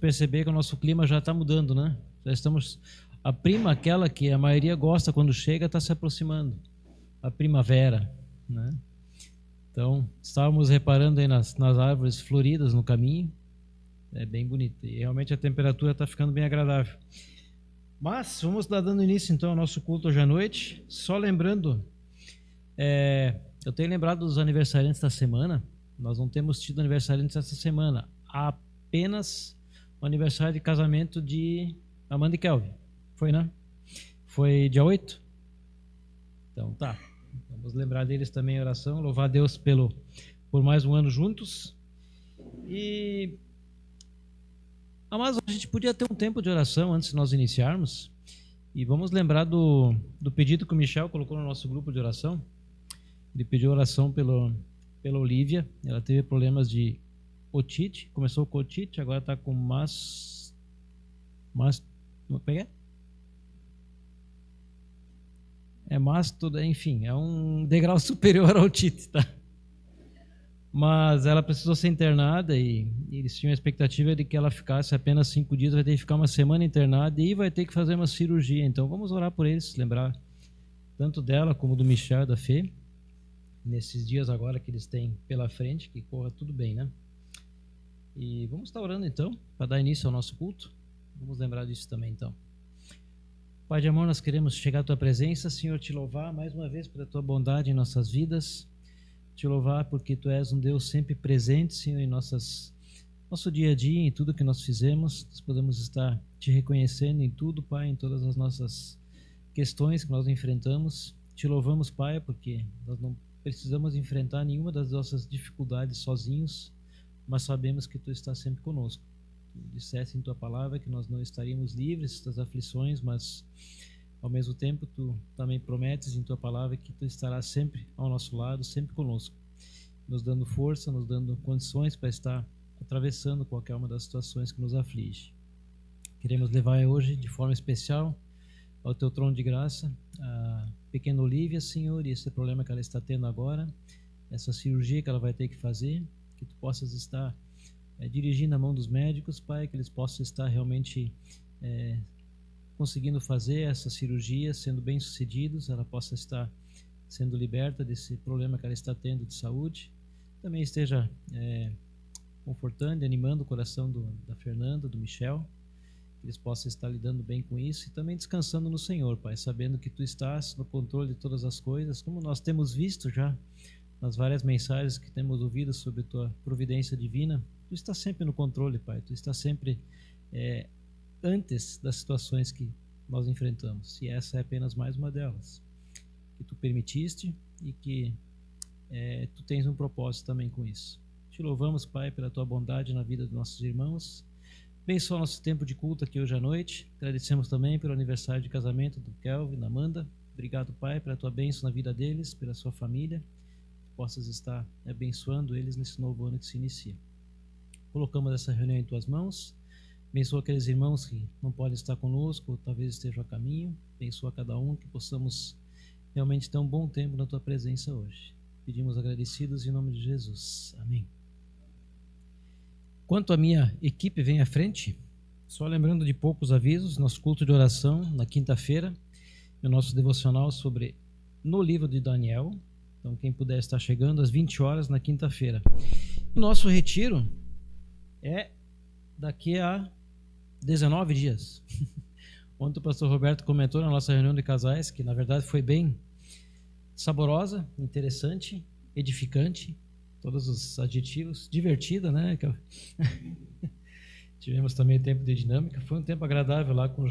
perceber que o nosso clima já está mudando, né? Já estamos... A prima, aquela que a maioria gosta quando chega, está se aproximando. A primavera, né? Então, estávamos reparando aí nas árvores floridas no caminho. É bem bonito. E realmente a temperatura está ficando bem agradável. Mas, vamos dar dando início então ao nosso culto hoje à noite. Só lembrando, eu tenho lembrado dos aniversariantes da semana. Nós não temos tido aniversariantes essa semana. Há apenas o aniversário de casamento de Amanda e Kelvin. Foi, né? Foi dia 8? Então tá. Vamos lembrar deles também em oração. Louvar a Deus por mais um ano juntos. E... Mas a gente podia ter um tempo de oração antes de nós iniciarmos. E vamos lembrar do pedido que o Michel colocou no nosso grupo de oração. Ele pediu oração pela Olivia. Ela teve problemas de otite. Começou com otite, agora está com enfim, é um degrau superior ao otite, tá? Mas ela precisou ser internada e eles tinham a expectativa de que ela ficasse apenas 5 dias, vai ter que ficar uma semana internada e vai ter que fazer uma cirurgia. Então vamos orar por eles, lembrar tanto dela como do Michel, da Fê, nesses dias agora que eles têm pela frente, que corra tudo bem, né? E vamos estar orando então, para dar início ao nosso culto. Vamos lembrar disso também então. Pai de amor, nós queremos chegar à Tua presença, Senhor, te louvar mais uma vez pela Tua bondade em nossas vidas, te louvar porque Tu és um Deus sempre presente, Senhor, em nosso dia a dia, em tudo que nós fizemos. Nós podemos estar Te reconhecendo em tudo, Pai, em todas as nossas questões que nós enfrentamos. Te louvamos, Pai, porque nós não precisamos enfrentar nenhuma das nossas dificuldades sozinhos, mas sabemos que Tu estás sempre conosco. Tu disseste em Tua palavra que nós não estaríamos livres das aflições, mas ao mesmo tempo Tu também prometes em Tua palavra que Tu estarás sempre ao nosso lado, sempre conosco, nos dando força, nos dando condições para estar atravessando qualquer uma das situações que nos aflige. Queremos levar hoje de forma especial ao Teu trono de graça a pequena Olivia, Senhor, e esse problema que ela está tendo agora, essa cirurgia que ela vai ter que fazer, que Tu possas estar dirigindo a mão dos médicos, Pai, que eles possam estar realmente conseguindo fazer essa cirurgia, sendo bem-sucedidos, ela possa estar sendo liberta desse problema que ela está tendo de saúde. Também esteja confortando e animando o coração da Fernanda, do Michel, que eles possam estar lidando bem com isso e também descansando no Senhor, Pai, sabendo que Tu estás no controle de todas as coisas, como nós temos visto já nas várias mensagens que temos ouvido sobre Tua providência divina. Tu estás sempre no controle, Pai. Tu estás sempre antes das situações que nós enfrentamos. E essa é apenas mais uma delas, que Tu permitiste e que Tu tens um propósito também com isso. Te louvamos, Pai, pela Tua bondade na vida dos nossos irmãos. Abençoa o nosso tempo de culto aqui hoje à noite. Agradecemos também pelo aniversário de casamento do Kelvin, da Amanda. Obrigado, Pai, pela Tua bênção na vida deles, pela sua família. Possas estar abençoando eles nesse novo ano que se inicia. Colocamos essa reunião em Tuas mãos. Abençoa aqueles irmãos que não podem estar conosco, ou talvez estejam a caminho. Abençoa cada um, que possamos realmente ter um bom tempo na Tua presença hoje. Pedimos agradecidos em nome de Jesus. Amém. Quanto a minha equipe vem à frente, só lembrando de poucos avisos, nosso culto de oração na quinta-feira, o nosso devocional no livro de Daniel. Então, quem puder estar chegando às 20 horas na quinta-feira. O nosso retiro é daqui a 19 dias. Ontem o pastor Roberto comentou na nossa reunião de casais que, na verdade, foi bem saborosa, interessante, edificante, todos os adjetivos, divertida, né? Tivemos também tempo de dinâmica, foi um tempo agradável lá com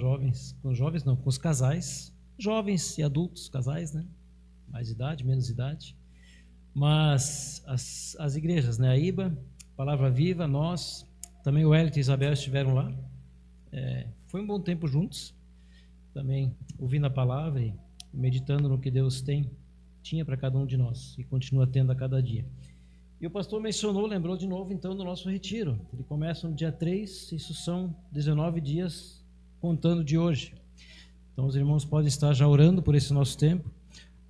os casais, jovens e adultos, casais, né? Mais idade, menos idade, mas as igrejas, né? A IBA, Palavra Viva, nós, também o Hélio e a Isabel estiveram lá. Foi um bom tempo juntos, também ouvindo a palavra e meditando no que Deus tinha para cada um de nós e continua tendo a cada dia. E o pastor lembrou de novo então do nosso retiro. Ele começa no dia 3, isso são 19 dias contando de hoje. Então os irmãos podem estar já orando por esse nosso tempo,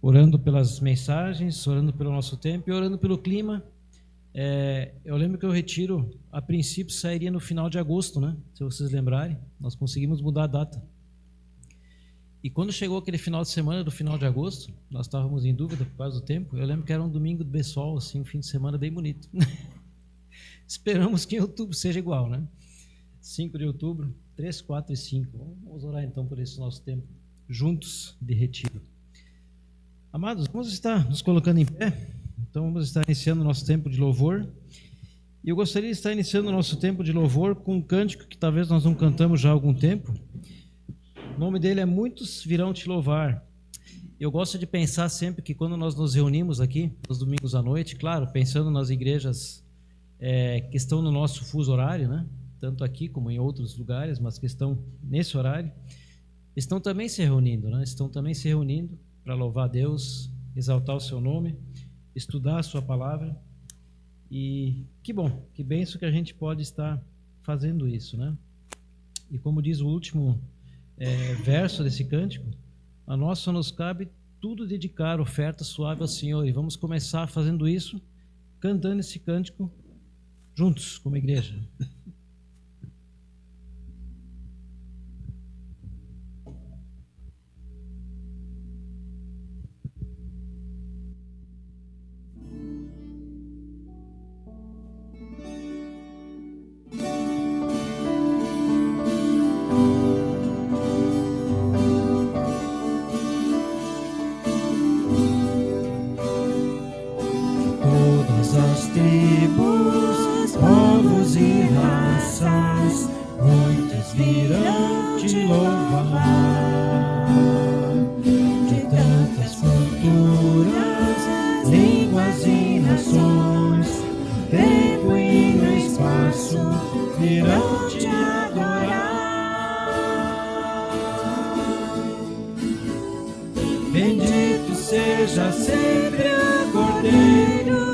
orando pelas mensagens, orando pelo nosso tempo e orando pelo clima, Eu lembro que o retiro, a princípio, sairia no final de agosto, né? Se vocês lembrarem, nós conseguimos mudar a data. E quando chegou aquele final de semana do final de agosto, nós estávamos em dúvida por causa do tempo. Eu lembro que era um domingo de sol, assim, um fim de semana bem bonito. Esperamos que em outubro seja igual, né? 5 de outubro, 3, 4 e 5. Vamos orar então por esse nosso tempo juntos de retiro. Amados, vamos estar nos colocando em pé. Então vamos estar iniciando o nosso tempo de louvor. E eu gostaria de estar iniciando o nosso tempo de louvor com um cântico que talvez nós não cantamos já há algum tempo. O nome dele é Muitos Virão Te Louvar. Eu gosto de pensar sempre que quando nós nos reunimos aqui, nos domingos à noite, claro, pensando nas igrejas que estão no nosso fuso horário, né? Tanto aqui como em outros lugares, mas que estão nesse horário, estão também se reunindo, né? Estão também se reunindo para louvar a Deus, exaltar o seu nome, estudar a sua palavra. E que bom, que bênção que a gente pode estar fazendo isso, né? E como diz o último verso desse cântico, a nós só nos cabe tudo dedicar oferta suave ao Senhor. E vamos começar fazendo isso, cantando esse cântico juntos, como igreja. Tribos, povos e raças, muitos virão te louvar. De tantas culturas, línguas e nações, tempo e no espaço, virão te adorar. Bendito seja sempre o Cordeiro,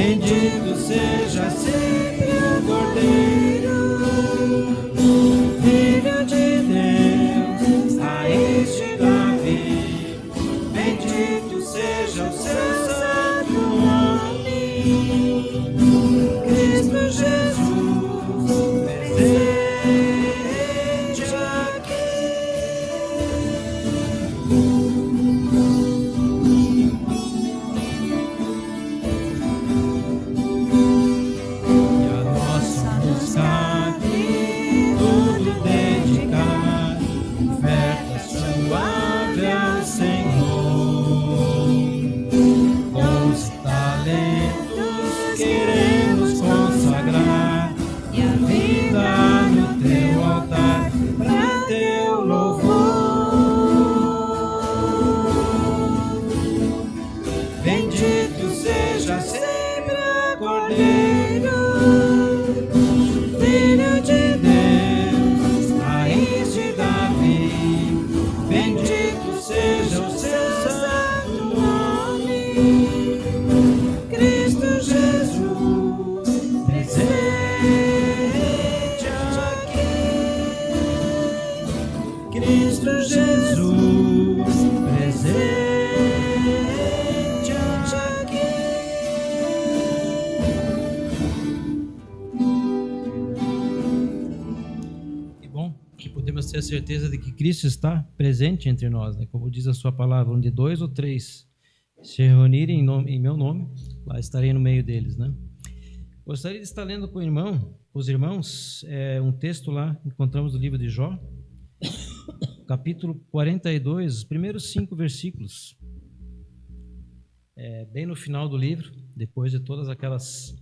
bendito seja sempre o Cordeiro, Filho de Deus, raiz de Davi. Bendito seja o seu santo nome, Cristo Jesus, presente aqui. Bendito seja sempre o Cordeiro, Filho de Deus, raiz de Davi. Bendito seja o seu santo nome, Cristo Jesus, presente aqui. Cristo Jesus, presente. Podemos ter a certeza de que Cristo está presente entre nós, né? Como diz a sua palavra, onde 2 ou 3 se reunirem em meu nome, lá estarei no meio deles, né? Gostaria de estar lendo com os irmãos um texto lá, encontramos no livro de Jó, capítulo 42, os primeiros 5 versículos. Bem no final do livro, depois de todas aquelas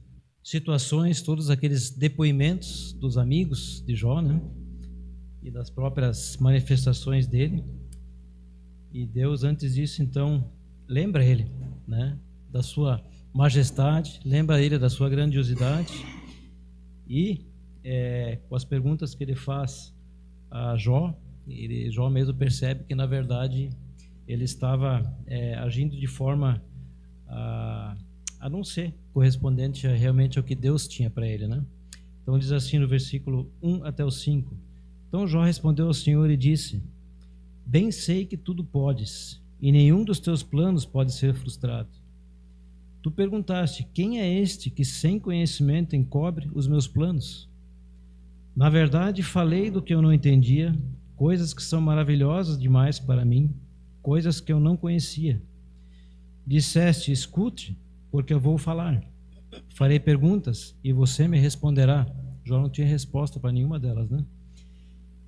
situações, todos aqueles depoimentos dos amigos de Jó, né? E das próprias manifestações dele. E Deus, antes disso, então, lembra ele, né? Da sua majestade, lembra ele da sua grandiosidade. E com as perguntas que ele faz a Jó, Jó mesmo percebe que, na verdade, ele estava agindo de forma a não ser correspondente realmente ao que Deus tinha para ele, né? Então diz assim no versículo 1 até o 5: Então Jó respondeu ao Senhor e disse: Bem sei que tudo podes, e nenhum dos teus planos pode ser frustrado. Tu perguntaste: quem é este que sem conhecimento encobre os meus planos? Na verdade, falei do que eu não entendia, coisas que são maravilhosas demais para mim, coisas que eu não conhecia. Disseste: escute, porque eu vou falar. Farei perguntas e você me responderá. Jó não tinha resposta para nenhuma delas, né?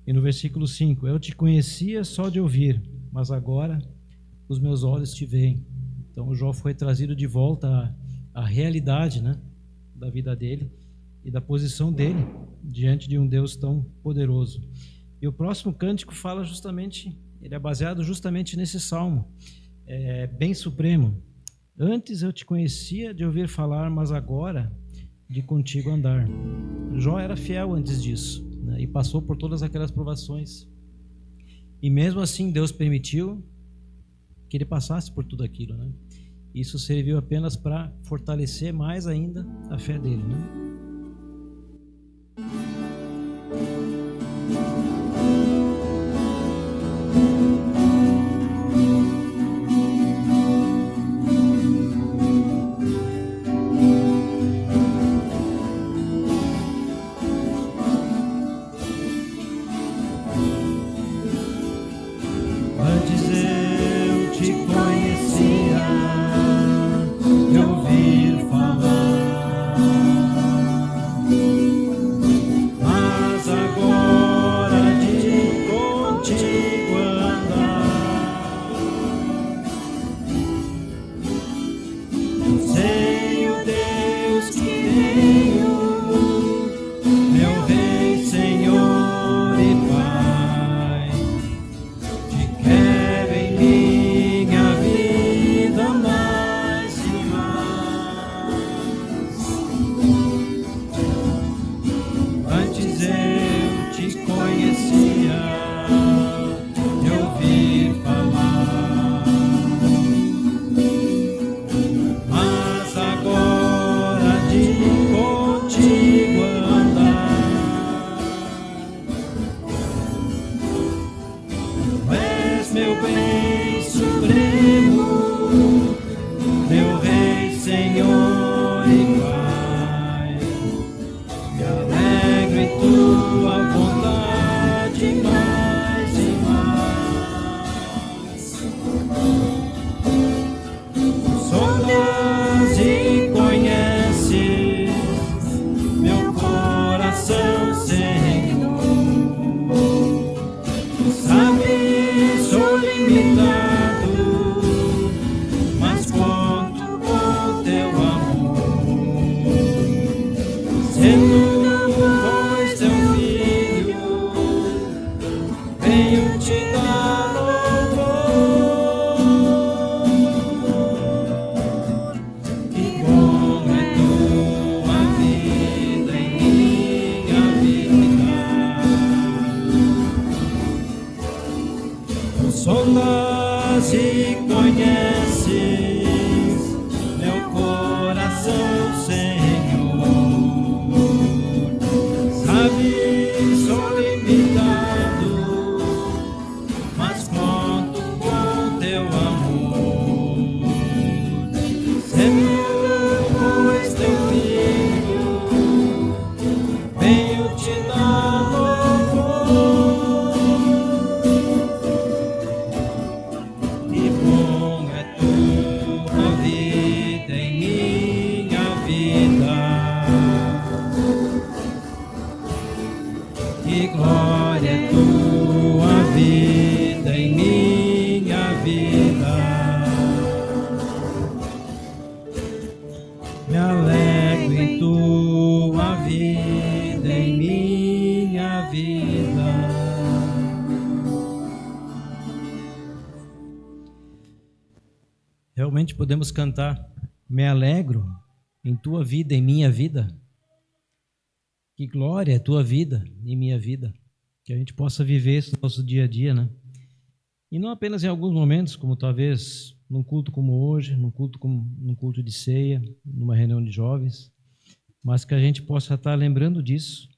E no versículo 5: Eu te conhecia só de ouvir, mas agora os meus olhos te veem. Então Jó foi trazido de volta à realidade, né, da vida dele e da posição dele diante de um Deus tão poderoso. E o próximo cântico fala justamente, ele é baseado justamente nesse salmo, bem supremo. Antes eu te conhecia de ouvir falar, mas agora de contigo andar. Jó era fiel antes disso, né, e passou por todas aquelas provações. E mesmo assim Deus permitiu que ele passasse por tudo aquilo, né? Isso serviu apenas para fortalecer mais ainda a fé dele, né? Realmente podemos cantar: me alegro em tua vida, em minha vida. Que glória é tua vida em minha vida. Que a gente possa viver isso no nosso dia a dia, né? E não apenas em alguns momentos, como talvez num culto como hoje, num culto de ceia, numa reunião de jovens, mas que a gente possa estar lembrando disso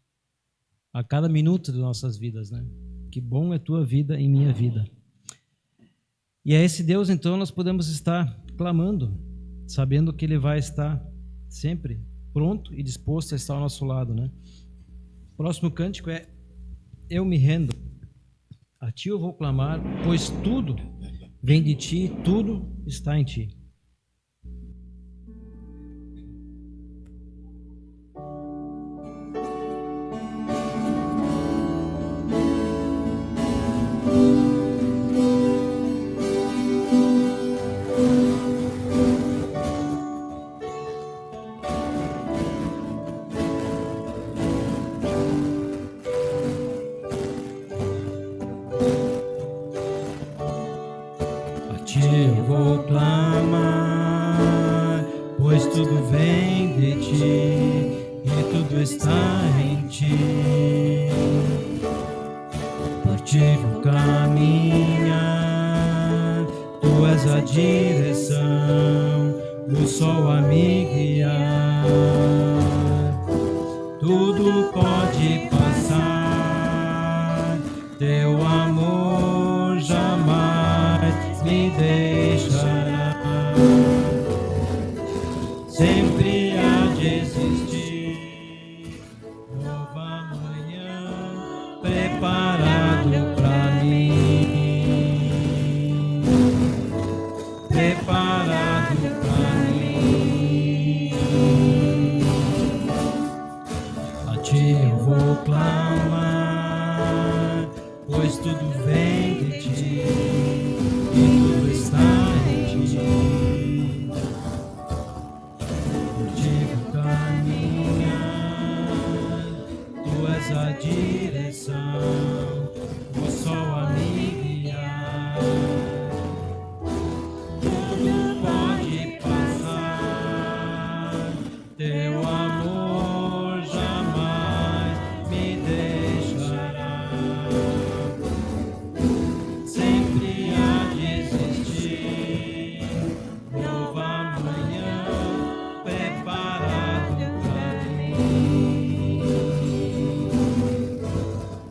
a cada minuto de nossas vidas, né? Que bom é tua vida em minha vida. E a esse Deus, então, nós podemos estar clamando, sabendo que Ele vai estar sempre pronto e disposto a estar ao nosso lado, né? O próximo cântico é: eu me rendo, a ti eu vou clamar, pois tudo vem de ti, tudo está em ti. Eu vou clamar, pois tudo vem de ti e tudo está em ti. Por ti vou caminhar, tu és a direção, o sol a me guiar. Tudo pode passar, teu amor jamais me deixará. Sempre há de existir nova manhã preparado pra mim, preparado pra mim. A ti eu vou clamar, pois tudo vem de ti e tudo está em ti. Por ti vou caminhar, tu és a direção, o sol a me guiar. Tudo pode passar, teu amor jamais me deixará. Sempre há de existir nova manhã preparado pra mim,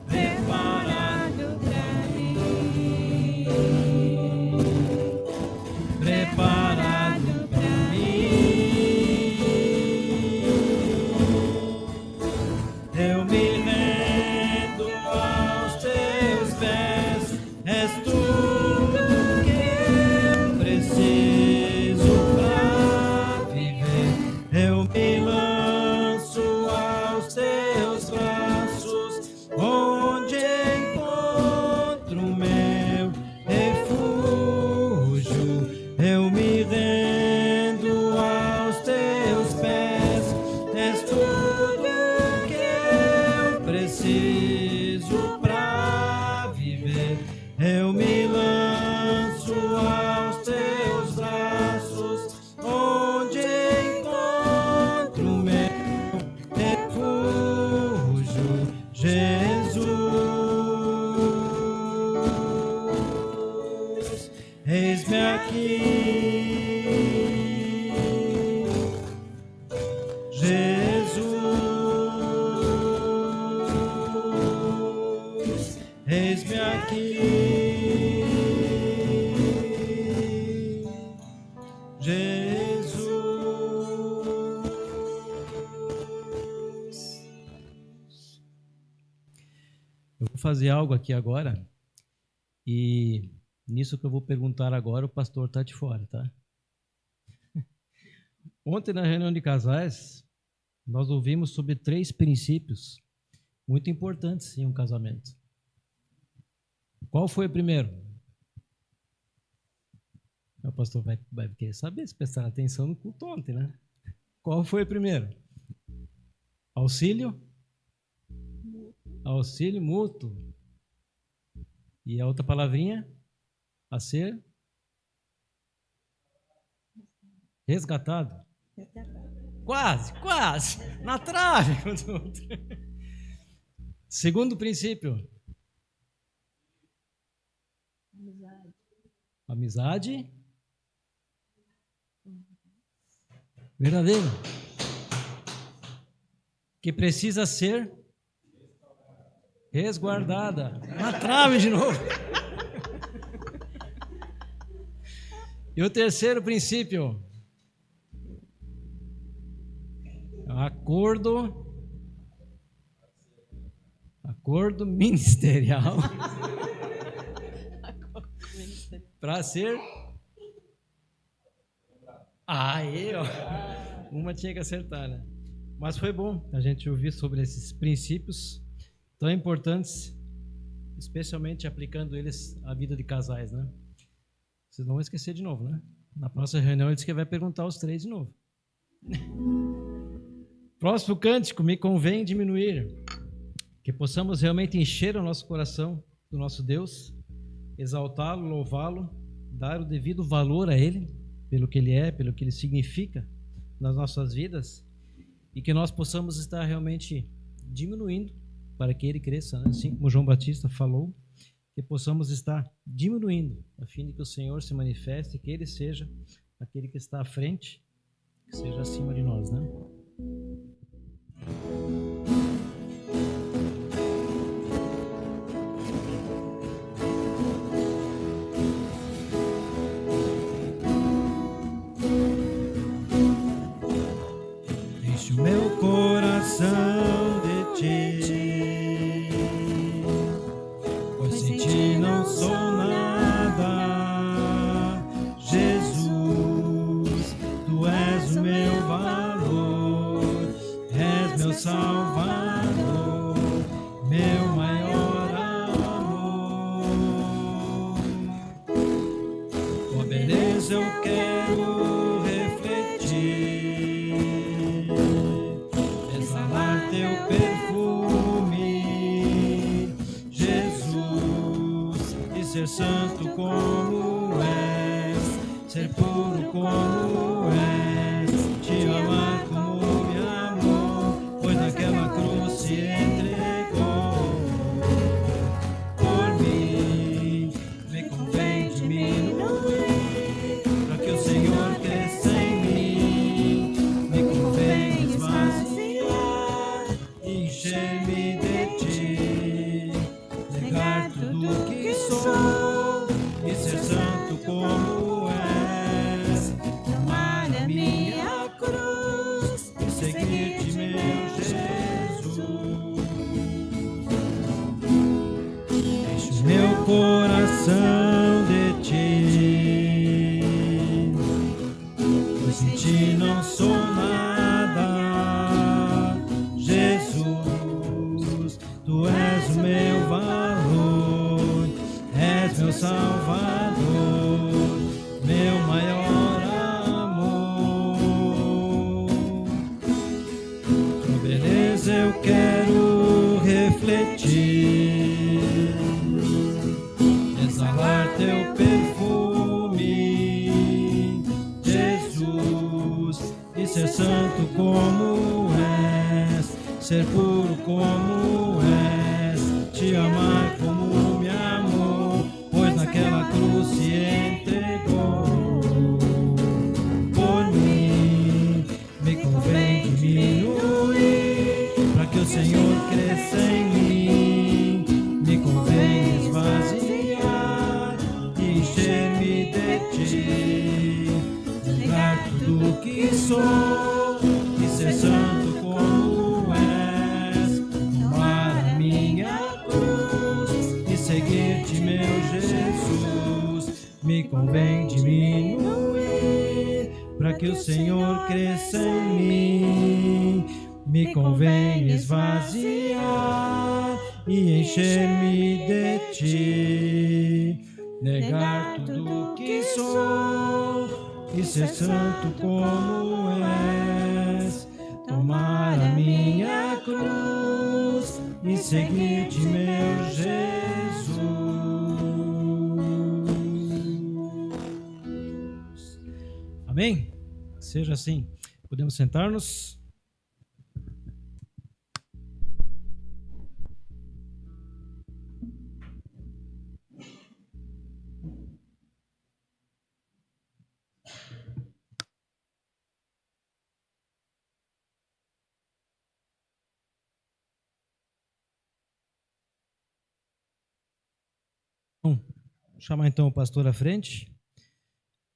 preparado pra mim, preparado pra mim. Eu me rendo aos teus pés, és tudo que eu preciso pra viver. Eu me lanço aos teus braços, onde encontro meu refúgio. Eu me rendo aos teus pés, és tudo que eu preciso pra viver. Eu me lanço aos teus braços, onde encontro meu refúgio, Jesus. Eis-me aqui, Jesus. Eis-me aqui, Jesus. Eu vou fazer algo aqui agora, e nisso que eu vou perguntar agora, o pastor está de fora, tá? Ontem, na reunião de casais, nós ouvimos sobre 3 princípios muito importantes em um casamento. Qual foi o primeiro? O pastor vai querer saber, se prestar atenção no culto ontem, né? Qual foi o primeiro? Auxílio? Auxílio mútuo. E a outra palavrinha? A ser? Resgatado? Quase. Na trave. Segundo princípio. Amizade. Verdadeiro. Que precisa ser resguardada. Na trave de novo. E o terceiro princípio. Acordo ministerial para ser. Aí, ó. Uma tinha que acertar, né? Mas foi bom a gente ouvir sobre esses princípios tão importantes, especialmente aplicando eles à vida de casais, né? Vocês não vão esquecer de novo, né? Na próxima reunião ele disse que vai perguntar os 3 de novo. Próximo cântico, me convém diminuir. Que possamos realmente encher o nosso coração do nosso Deus, exaltá-lo, louvá-lo, dar o devido valor a Ele, pelo que Ele é, pelo que Ele significa nas nossas vidas, e que nós possamos estar realmente diminuindo para que Ele cresça, né? Assim como João Batista falou, que possamos estar diminuindo, a fim de que o Senhor se manifeste, que Ele seja aquele que está à frente, que seja acima de nós, né? Enche o meu coração de ti, pois sem ti não sou nada. Jesus, tu és o meu valor, és meu Salvador, meu maior amor. Tua beleza eu quero refletir, exalar teu perfume, Jesus, e ser santo como és, ser puro como és, te amar como me amou, pois naquela cruz se entregou por mim. Me convém diminuir, para que o Senhor cresça em mim. Me convém esvaziar e encher-me de ti, negar tudo que sou e ser santo como és, tomar a minha cruz e seguir-te, meu Jesus. Enche o meu coração de ti, pois sem ti não sou nada. Jesus, tu és o meu valor, és meu Salvador, meu maior amor. Tua beleza eu quero refletir, exalar teu perfume, Jesus, e ser santo como és, ser puro como és, te amar como me amou, pois naquela cruz se entregou por mim. Me convém diminuir, para que o Senhor cresça em mim. Me convém esvaziar e encher-me de ti, negar tudo que sou e ser santo como és, tomar a minha cruz e seguir-te, meu Jesus. Me convém diminuir, para que o Senhor cresça em mim. Me convém esvaziar e encher-me de ti, negar tudo que sou e ser santo como és, tomar a minha cruz e seguir-te, meu Jesus. Amém? Seja assim. Podemos sentar-nos? Vou chamar então o pastor à frente.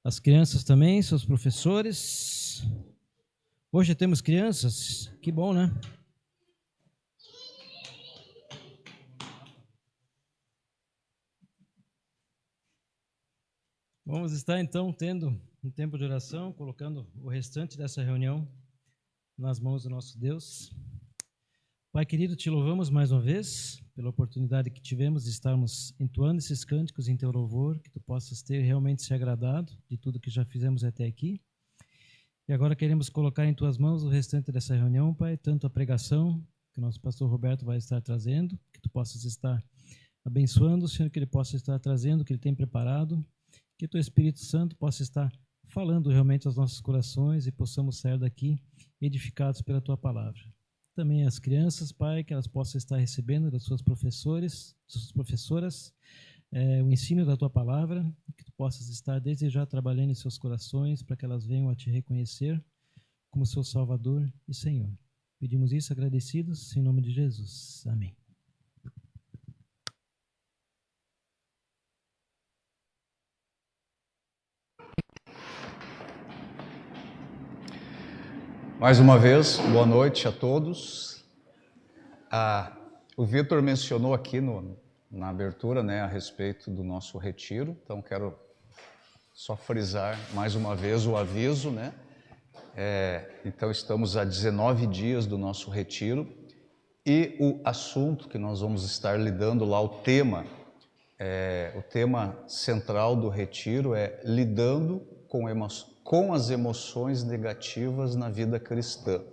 As crianças também, seus professores. Hoje temos crianças, que bom, né? Vamos estar então tendo um tempo de oração, colocando o restante dessa reunião nas mãos do nosso Deus. Pai querido, te louvamos mais uma vez pela oportunidade que tivemos de estarmos entoando esses cânticos em teu louvor, que tu possas ter realmente se agradado de tudo que já fizemos até aqui. E agora queremos colocar em tuas mãos o restante dessa reunião, Pai, tanto a pregação que o nosso pastor Roberto vai estar trazendo, que tu possas estar abençoando, Senhor, que ele possa estar trazendo o que ele tem preparado, que o teu Espírito Santo possa estar falando realmente aos nossos corações e possamos sair daqui edificados pela tua palavra. Também as crianças, Pai, que elas possam estar recebendo das suas professoras, o ensino da tua palavra, que tu possas estar desde já trabalhando em seus corações para que elas venham a te reconhecer como seu Salvador e Senhor. Pedimos isso agradecidos em nome de Jesus. Amém. Mais uma vez, boa noite a todos. O Vitor mencionou aqui na abertura, né, a respeito do nosso retiro, então quero só frisar mais uma vez o aviso, né? Então estamos a 19 dias do nosso retiro e o assunto que nós vamos estar lidando lá, o tema central do retiro é lidando com as emoções negativas na vida cristã.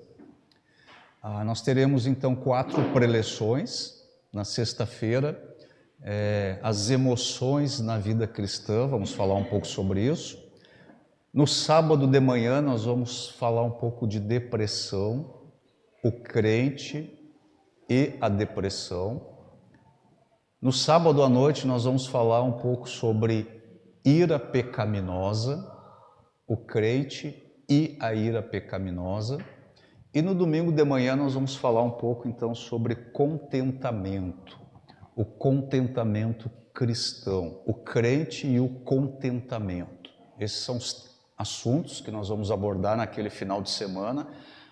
Nós teremos então 4 preleções na sexta-feira, as emoções na vida cristã, vamos falar um pouco sobre isso. No sábado de manhã nós vamos falar um pouco de depressão, o crente e a depressão. No sábado à noite nós vamos falar um pouco sobre ira pecaminosa, o crente e a ira pecaminosa. E no domingo de manhã nós vamos falar um pouco então sobre contentamento, o contentamento cristão, o crente e o contentamento. Esses são os assuntos que nós vamos abordar naquele final de semana.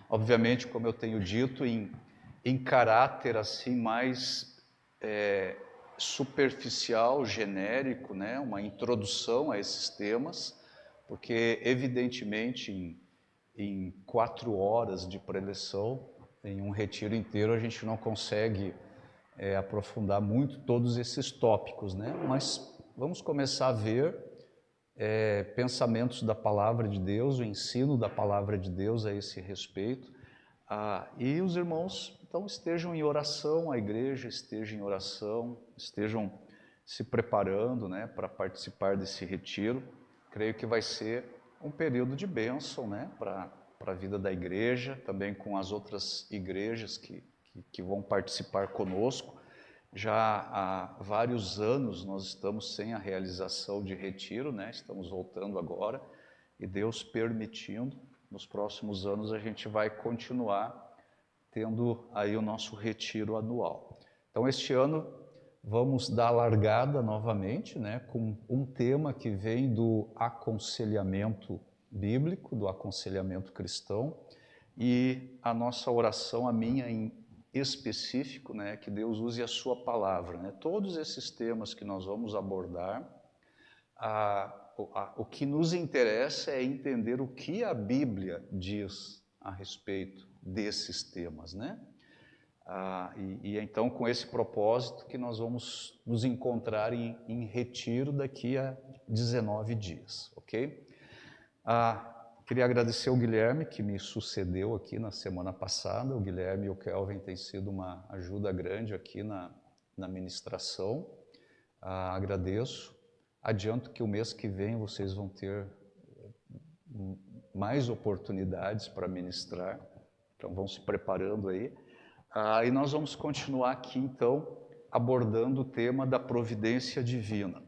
Obviamente, como eu tenho dito, em caráter assim mais superficial, genérico, né? Uma introdução a esses temas, porque evidentemente em 4 horas de preleção, em um retiro inteiro, a gente não consegue aprofundar muito todos esses tópicos, né? Mas vamos começar a ver pensamentos da Palavra de Deus, o ensino da Palavra de Deus a esse respeito. E os irmãos, então, estejam em oração, a igreja esteja em oração, estejam se preparando, né, para participar desse retiro. Creio que vai ser um período de bênção, né, para a vida da igreja, também com as outras igrejas que vão participar conosco. Já há vários anos nós estamos sem a realização de retiro, né, estamos voltando agora, e Deus permitindo, nos próximos anos a gente vai continuar tendo aí o nosso retiro anual. Então este ano vamos dar largada novamente, né, com um tema que vem do aconselhamento bíblico, do aconselhamento cristão, e a nossa oração, a minha em específico, né, que Deus use a sua palavra, né? Todos esses temas que nós vamos abordar, o que nos interessa é entender o que a Bíblia diz a respeito desses temas, né? E então com esse propósito que nós vamos nos encontrar em retiro daqui a 19 dias, ok? Queria agradecer ao Guilherme que me sucedeu aqui na semana passada. O Guilherme e o Kelvin têm sido uma ajuda grande aqui na ministração. Agradeço. Adianto que o mês que vem vocês vão ter mais oportunidades para ministrar, então vão se preparando aí. E nós vamos continuar aqui, então, abordando o tema da providência divina.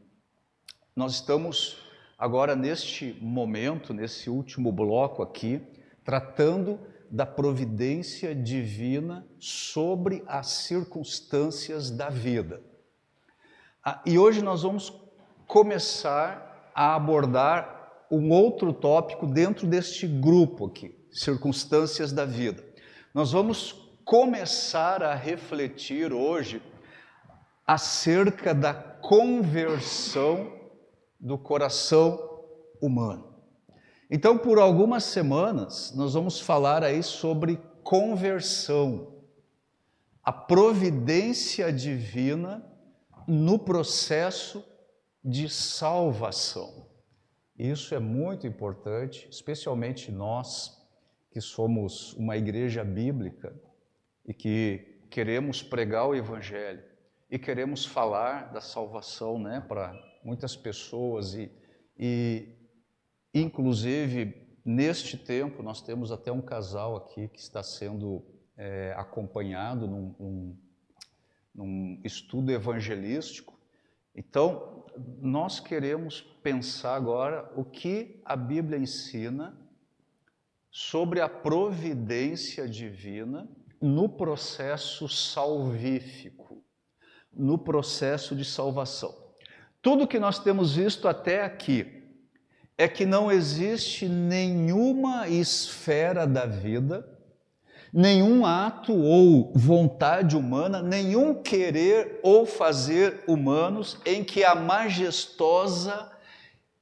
Nós estamos agora neste momento, nesse último bloco aqui, tratando da providência divina sobre as circunstâncias da vida. E hoje nós vamos começar a abordar um outro tópico dentro deste grupo aqui, circunstâncias da vida. Nós vamos começar a refletir hoje acerca da conversão do coração humano. Então, por algumas semanas, nós vamos falar aí sobre conversão, a providência divina no processo de salvação. Isso é muito importante, especialmente nós que somos uma igreja bíblica e que queremos pregar o Evangelho e queremos falar da salvação, né, para muitas pessoas e inclusive neste tempo nós temos até um casal aqui que está sendo acompanhado num estudo evangelístico. Então nós queremos pensar agora o que a Bíblia ensina sobre a providência divina no processo salvífico, no processo de salvação. Tudo que nós temos visto até aqui é que não existe nenhuma esfera da vida, nenhum ato ou vontade humana, nenhum querer ou fazer humanos em que a majestosa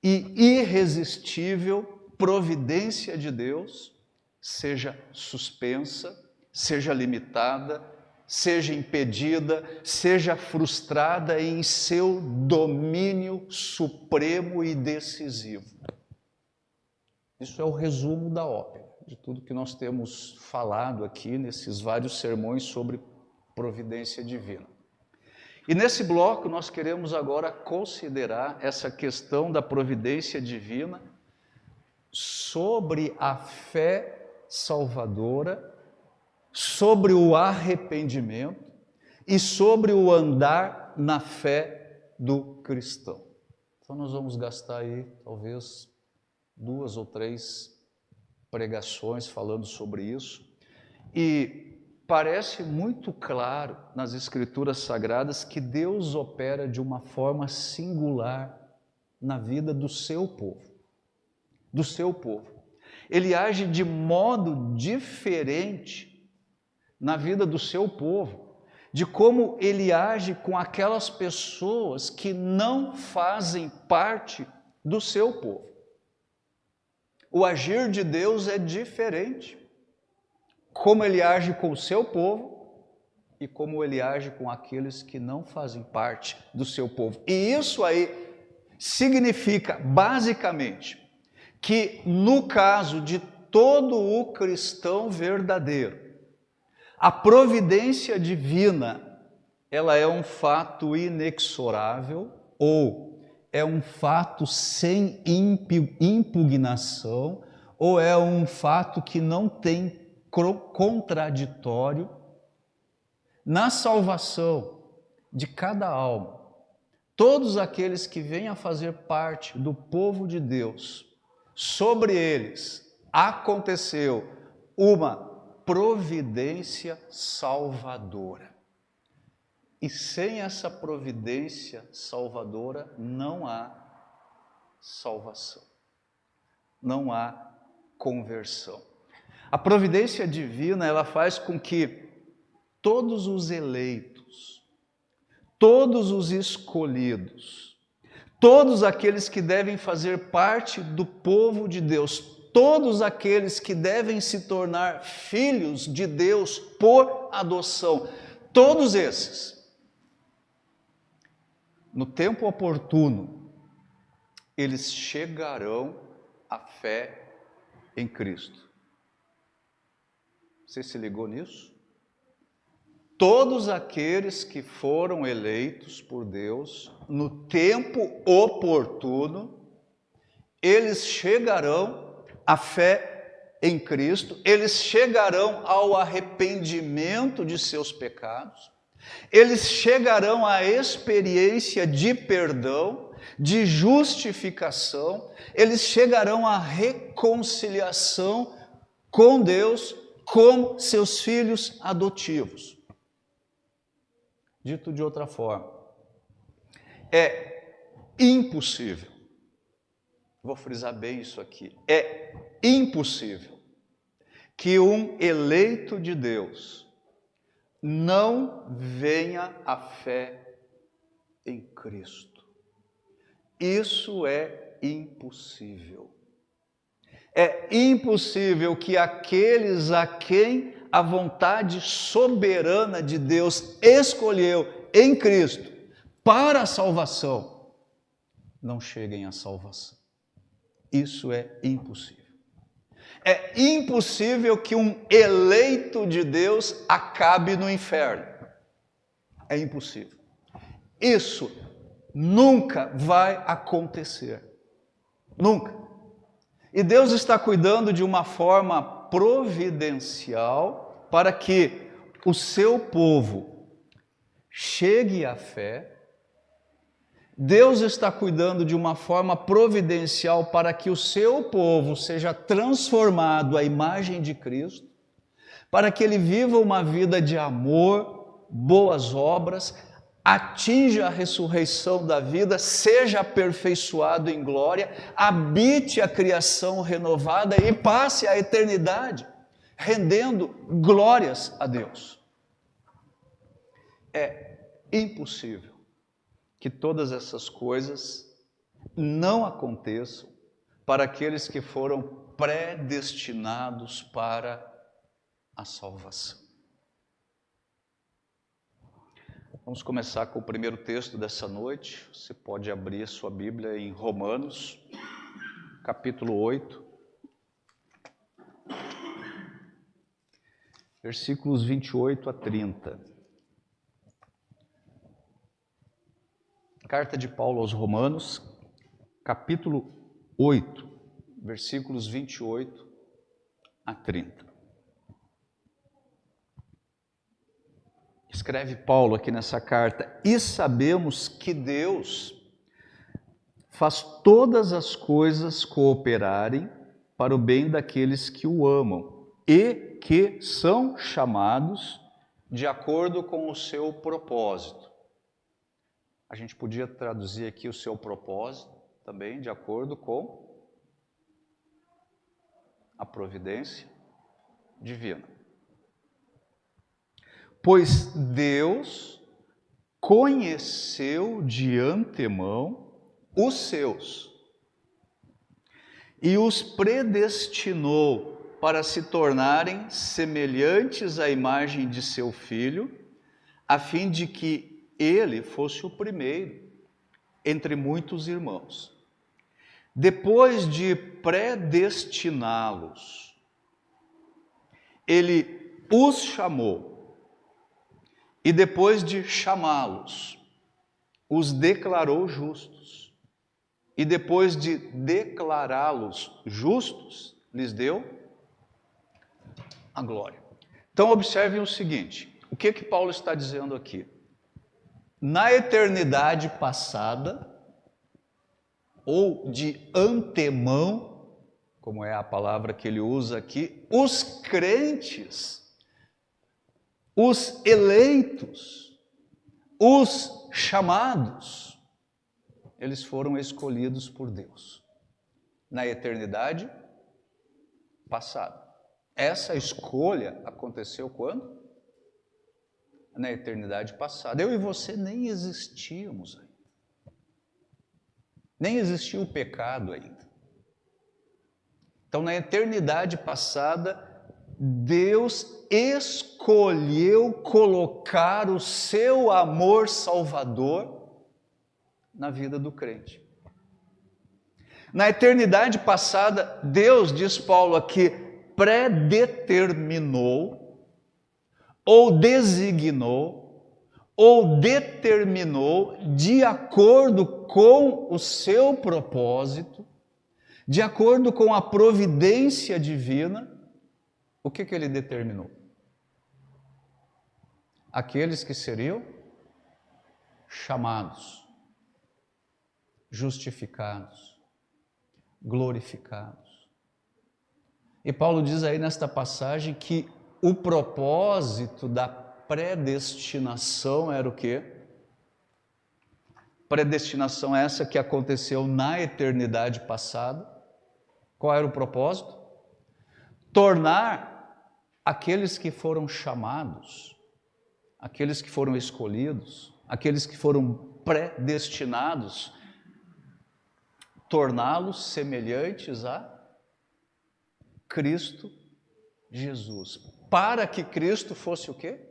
e irresistível providência de Deus seja suspensa, seja limitada, seja impedida, seja frustrada em seu domínio supremo e decisivo. Isso é o resumo da ópera, de tudo que nós temos falado aqui nesses vários sermões sobre providência divina. E nesse bloco nós queremos agora considerar essa questão da providência divina sobre a fé salvadora, sobre o arrependimento e sobre o andar na fé do cristão. Então nós vamos gastar aí talvez 2 ou 3 pregações falando sobre isso. E parece muito claro nas Escrituras Sagradas que Deus opera de uma forma singular na vida do seu povo. Do seu povo. Ele age de modo diferente na vida do seu povo, de como ele age com aquelas pessoas que não fazem parte do seu povo. O agir de Deus é diferente, como ele age com o seu povo e como ele age com aqueles que não fazem parte do seu povo. E isso aí significa, basicamente, que no caso de todo o cristão verdadeiro, a providência divina, ela é um fato inexorável ou é um fato sem impugnação ou é um fato que não tem contraditório na salvação de cada alma. Todos aqueles que vêm a fazer parte do povo de Deus, sobre eles aconteceu uma providência salvadora. E sem essa providência salvadora não há salvação, não há conversão. A providência divina, ela faz com que todos os eleitos, todos os escolhidos, todos aqueles que devem fazer parte do povo de Deus, todos aqueles que devem se tornar filhos de Deus por adoção, todos esses, no tempo oportuno, eles chegarão à fé em Cristo. Você se ligou nisso? Todos aqueles que foram eleitos por Deus, no tempo oportuno, eles chegarão a fé em Cristo, eles chegarão ao arrependimento de seus pecados, eles chegarão à experiência de perdão, de justificação, eles chegarão à reconciliação com Deus como seus filhos adotivos. Dito de outra forma, é impossível, vou frisar bem isso aqui, é impossível que um eleito de Deus não venha à fé em Cristo. Isso é impossível. É impossível que aqueles a quem a vontade soberana de Deus escolheu em Cristo para a salvação, não cheguem à salvação. Isso é impossível. É impossível que um eleito de Deus acabe no inferno. É impossível. Isso nunca vai acontecer. Nunca. E Deus está cuidando de uma forma providencial para que o seu povo chegue à fé. Deus está cuidando de uma forma providencial para que o seu povo seja transformado à imagem de Cristo, para que ele viva uma vida de amor, boas obras, atinja a ressurreição da vida, seja aperfeiçoado em glória, habite a criação renovada e passe a eternidade, rendendo glórias a Deus. É impossível que todas essas coisas não aconteçam para aqueles que foram predestinados para a salvação. Vamos começar com o primeiro texto dessa noite. Você pode abrir a sua Bíblia em Romanos, capítulo 8, versículos 28 a 30. Carta de Paulo aos Romanos, capítulo 8, versículos 28 a 30. Escreve Paulo aqui nessa carta: e sabemos que Deus faz todas as coisas cooperarem para o bem daqueles que o amam e que são chamados de acordo com o seu propósito. A gente podia traduzir aqui o seu propósito também de acordo com a providência divina. Pois Deus conheceu de antemão os seus e os predestinou para se tornarem semelhantes à imagem de seu Filho, a fim de que ele fosse o primeiro entre muitos irmãos. Depois de predestiná-los, ele os chamou. E depois de chamá-los, os declarou justos. E depois de declará-los justos, lhes deu a glória. Então observem o seguinte, o que Paulo está dizendo aqui? Na eternidade passada, ou de antemão, como é a palavra que ele usa aqui, os crentes, os eleitos, os chamados, eles foram escolhidos por Deus na eternidade passada. Essa escolha aconteceu quando? Na eternidade passada. Eu e você nem existíamos ainda. Nem existia o pecado ainda. Então, na eternidade passada, Deus escolheu colocar o seu amor salvador na vida do crente. Na eternidade passada, Deus, diz Paulo aqui, predeterminou, ou designou, ou determinou, de acordo com o seu propósito, De acordo com a providência divina, o que ele determinou? Aqueles que seriam chamados, justificados, glorificados. E Paulo diz aí nesta passagem que o propósito da predestinação era o quê? Predestinação essa que aconteceu na eternidade passada. Qual era o propósito? Tornar aqueles que foram chamados, aqueles que foram escolhidos, aqueles que foram predestinados, torná-los semelhantes a Cristo Jesus. Para que Cristo fosse o quê?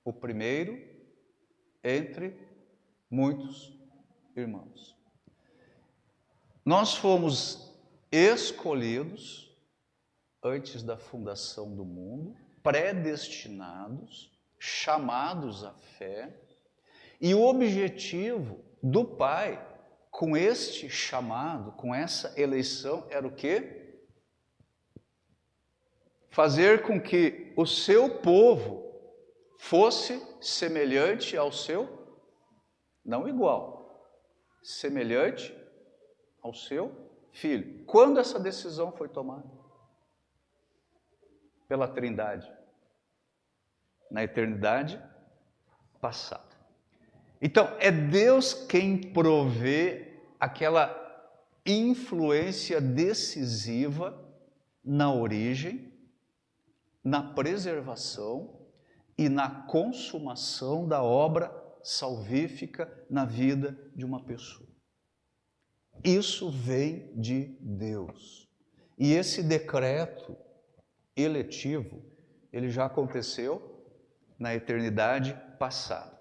O primeiro entre muitos irmãos. Nós fomos escolhidos antes da fundação do mundo, predestinados, chamados à fé, e o objetivo do Pai com este chamado, com essa eleição, era o quê? Fazer com que o seu povo fosse semelhante ao seu, não igual, semelhante ao seu filho. Quando essa decisão foi tomada? Pela Trindade, na eternidade passada. Então, é Deus quem provê aquela influência decisiva na origem, na preservação e na consumação da obra salvífica na vida de uma pessoa. Isso vem de Deus. E esse decreto eletivo, ele já aconteceu na eternidade passada.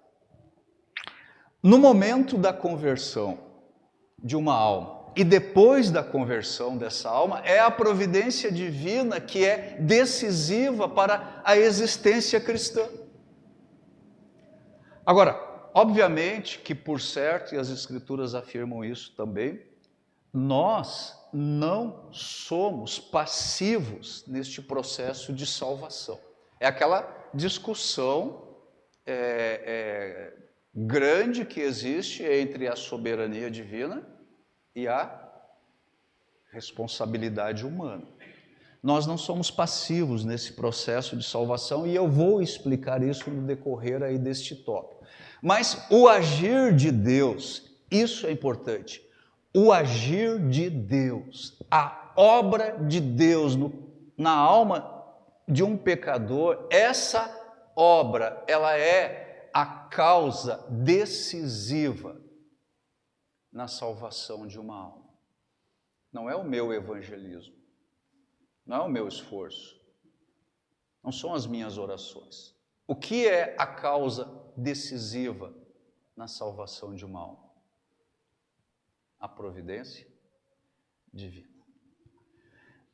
No momento da conversão de uma alma e depois da conversão dessa alma, é a providência divina que é decisiva para a existência cristã. Agora, obviamente que por certo, e as Escrituras afirmam isso também, nós não somos passivos neste processo de salvação. É aquela discussão grande que existe entre a soberania divina e a responsabilidade humana. Nós não somos passivos nesse processo de salvação e eu vou explicar isso no decorrer aí deste tópico. Mas o agir de Deus, isso é importante. O agir de Deus, a obra de Deus na alma de um pecador, essa obra, ela é a causa decisiva na salvação de uma alma. Não é o meu evangelismo, não é o meu esforço, não são as minhas orações. O que é a causa decisiva na salvação de uma alma? A providência divina.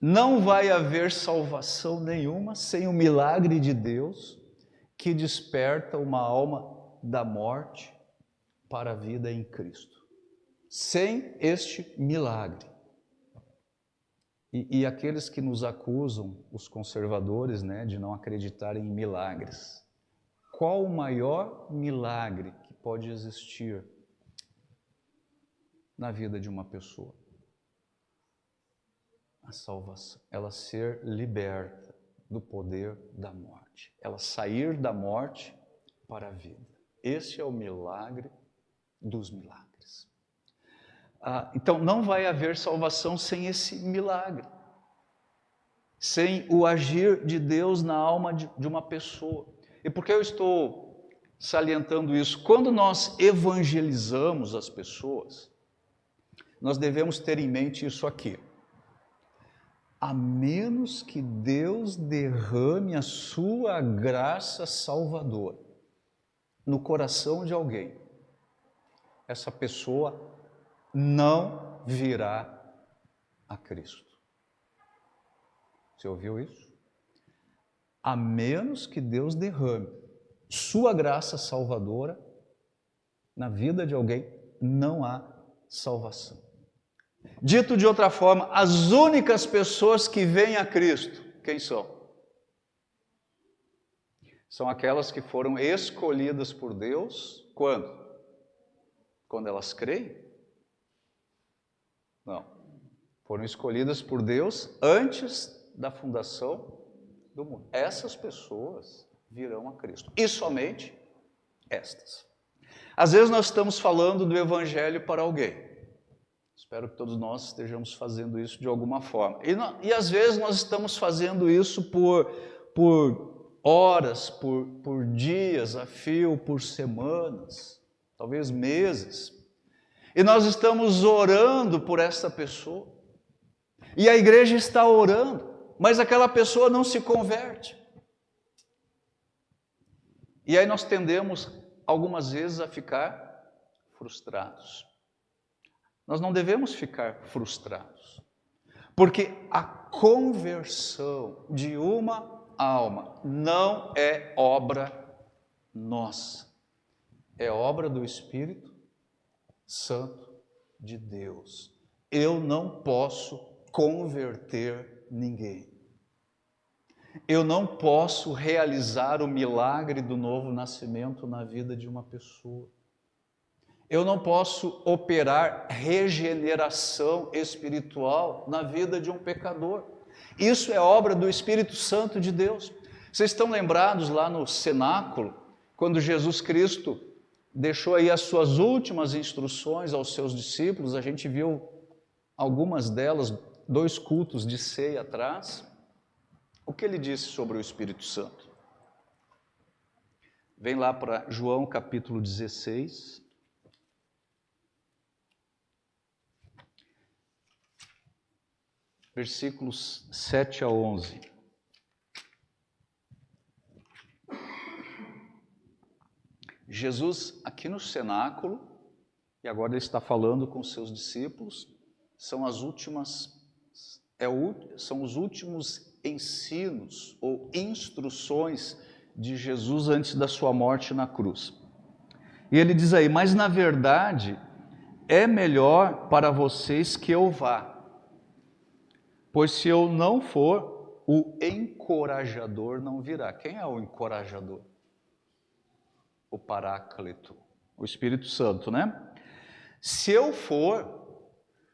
Não vai haver salvação nenhuma sem o milagre de Deus que desperta uma alma da morte para a vida em Cristo. Sem este milagre. E aqueles que nos acusam, os conservadores, de não acreditarem em milagres. Qual o maior milagre que pode existir na vida de uma pessoa? A salvação. Ela ser liberta do poder da morte. Ela sair da morte para a vida. Esse é o milagre dos milagres. Então, não vai haver salvação sem esse milagre. Sem o agir de Deus na alma de uma pessoa. E por que eu estou salientando isso? Quando nós evangelizamos as pessoas, nós devemos ter em mente isso aqui. A menos que Deus derrame a sua graça salvadora no coração de alguém, essa pessoa não virá a Cristo. Você ouviu isso? A menos que Deus derrame sua graça salvadora na vida de alguém, não há salvação. Dito de outra forma, as únicas pessoas que vêm a Cristo, quem são? São aquelas que foram escolhidas por Deus, quando? Quando elas creem? Não. Foram escolhidas por Deus antes da fundação do mundo. Essas pessoas virão a Cristo. E somente estas. Às vezes nós estamos falando do Evangelho para alguém. Espero que todos nós estejamos fazendo isso de alguma forma. E às vezes nós estamos fazendo isso por horas, por dias a fio, por semanas, talvez meses. E nós estamos orando por essa pessoa. E a igreja está orando, mas aquela pessoa não se converte. E aí nós tendemos, algumas vezes, a ficar frustrados. Nós não devemos ficar frustrados, porque a conversão de uma alma não é obra nossa, é obra do Espírito Santo de Deus. Eu não posso converter ninguém. Eu não posso realizar o milagre do novo nascimento na vida de uma pessoa. Eu não posso operar regeneração espiritual na vida de um pecador. Isso é obra do Espírito Santo de Deus. Vocês estão lembrados lá no cenáculo, quando Jesus Cristo deixou aí as suas últimas instruções aos seus discípulos? A gente viu algumas delas, 2 cultos de ceia atrás. O que ele disse sobre o Espírito Santo? Vem lá para João capítulo 16. Versículos 7 a 11. Jesus, aqui no cenáculo, e agora ele está falando com seus discípulos, são os últimos ensinos ou instruções de Jesus antes da sua morte na cruz. E ele diz aí: mas na verdade é melhor para vocês que eu vá. Pois se eu não for, o encorajador não virá. Quem é o encorajador? O Paráclito, o Espírito Santo, né? Se eu for,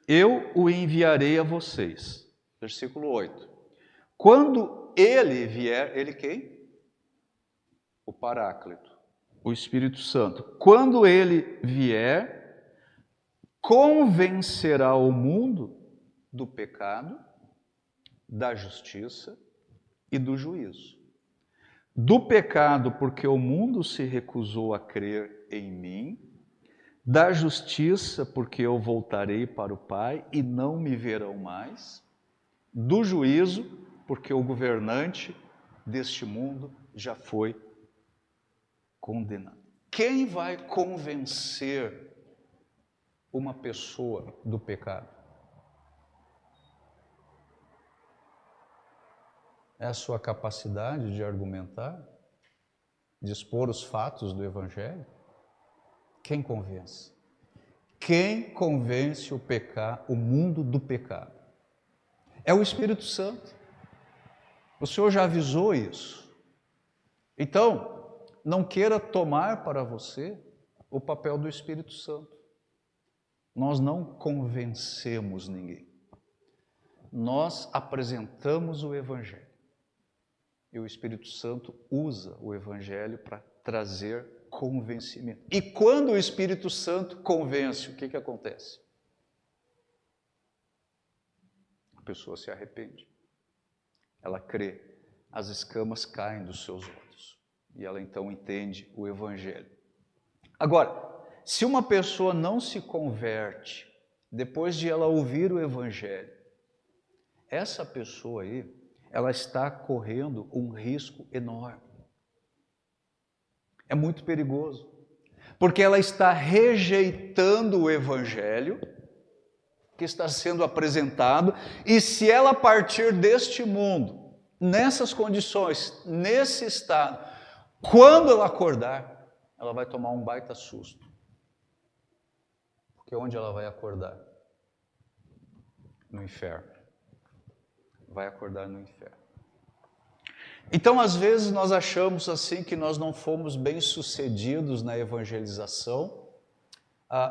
eu o enviarei a vocês. Versículo 8. Quando ele vier, ele quem? O Paráclito, o Espírito Santo. Quando ele vier, convencerá o mundo do pecado, da justiça e do juízo. Do pecado, porque o mundo se recusou a crer em mim. Da justiça, porque eu voltarei para o Pai e não me verão mais. Do juízo, porque o governante deste mundo já foi condenado. Quem vai convencer uma pessoa do pecado? É a sua capacidade de argumentar, de expor os fatos do Evangelho? Quem convence? Quem convence o mundo do pecado? É o Espírito Santo. O Senhor já avisou isso. Então, não queira tomar para você o papel do Espírito Santo. Nós não convencemos ninguém. Nós apresentamos o Evangelho. E o Espírito Santo usa o Evangelho para trazer convencimento. E quando o Espírito Santo convence, o que acontece? A pessoa se arrepende. Ela crê. As escamas caem dos seus olhos. E ela então entende o Evangelho. Agora, se uma pessoa não se converte, depois de ela ouvir o Evangelho, essa pessoa aí, ela está correndo um risco enorme. É muito perigoso, porque ela está rejeitando o Evangelho que está sendo apresentado, e se ela partir deste mundo, nessas condições, nesse estado, quando ela acordar, ela vai tomar um baita susto. Porque onde ela vai acordar? no inferno. Vai acordar no inferno. Então, às vezes, nós achamos assim que nós não fomos bem-sucedidos na evangelização,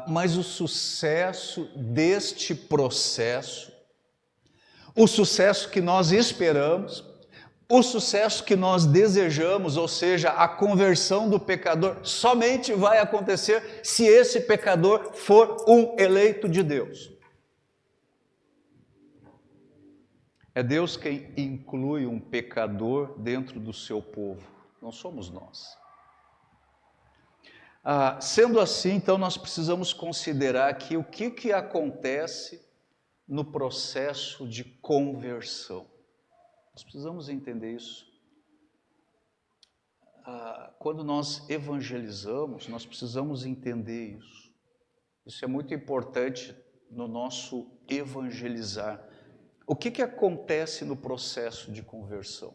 mas o sucesso deste processo, o sucesso que nós esperamos, o sucesso que nós desejamos, ou seja, a conversão do pecador, somente vai acontecer se esse pecador for um eleito de Deus. É Deus quem inclui um pecador dentro do seu povo, não somos nós. Sendo assim, então, nós precisamos considerar aqui o que acontece no processo de conversão. Nós precisamos entender isso. Quando nós evangelizamos, nós precisamos entender isso. Isso é muito importante no nosso evangelizar. O que acontece no processo de conversão?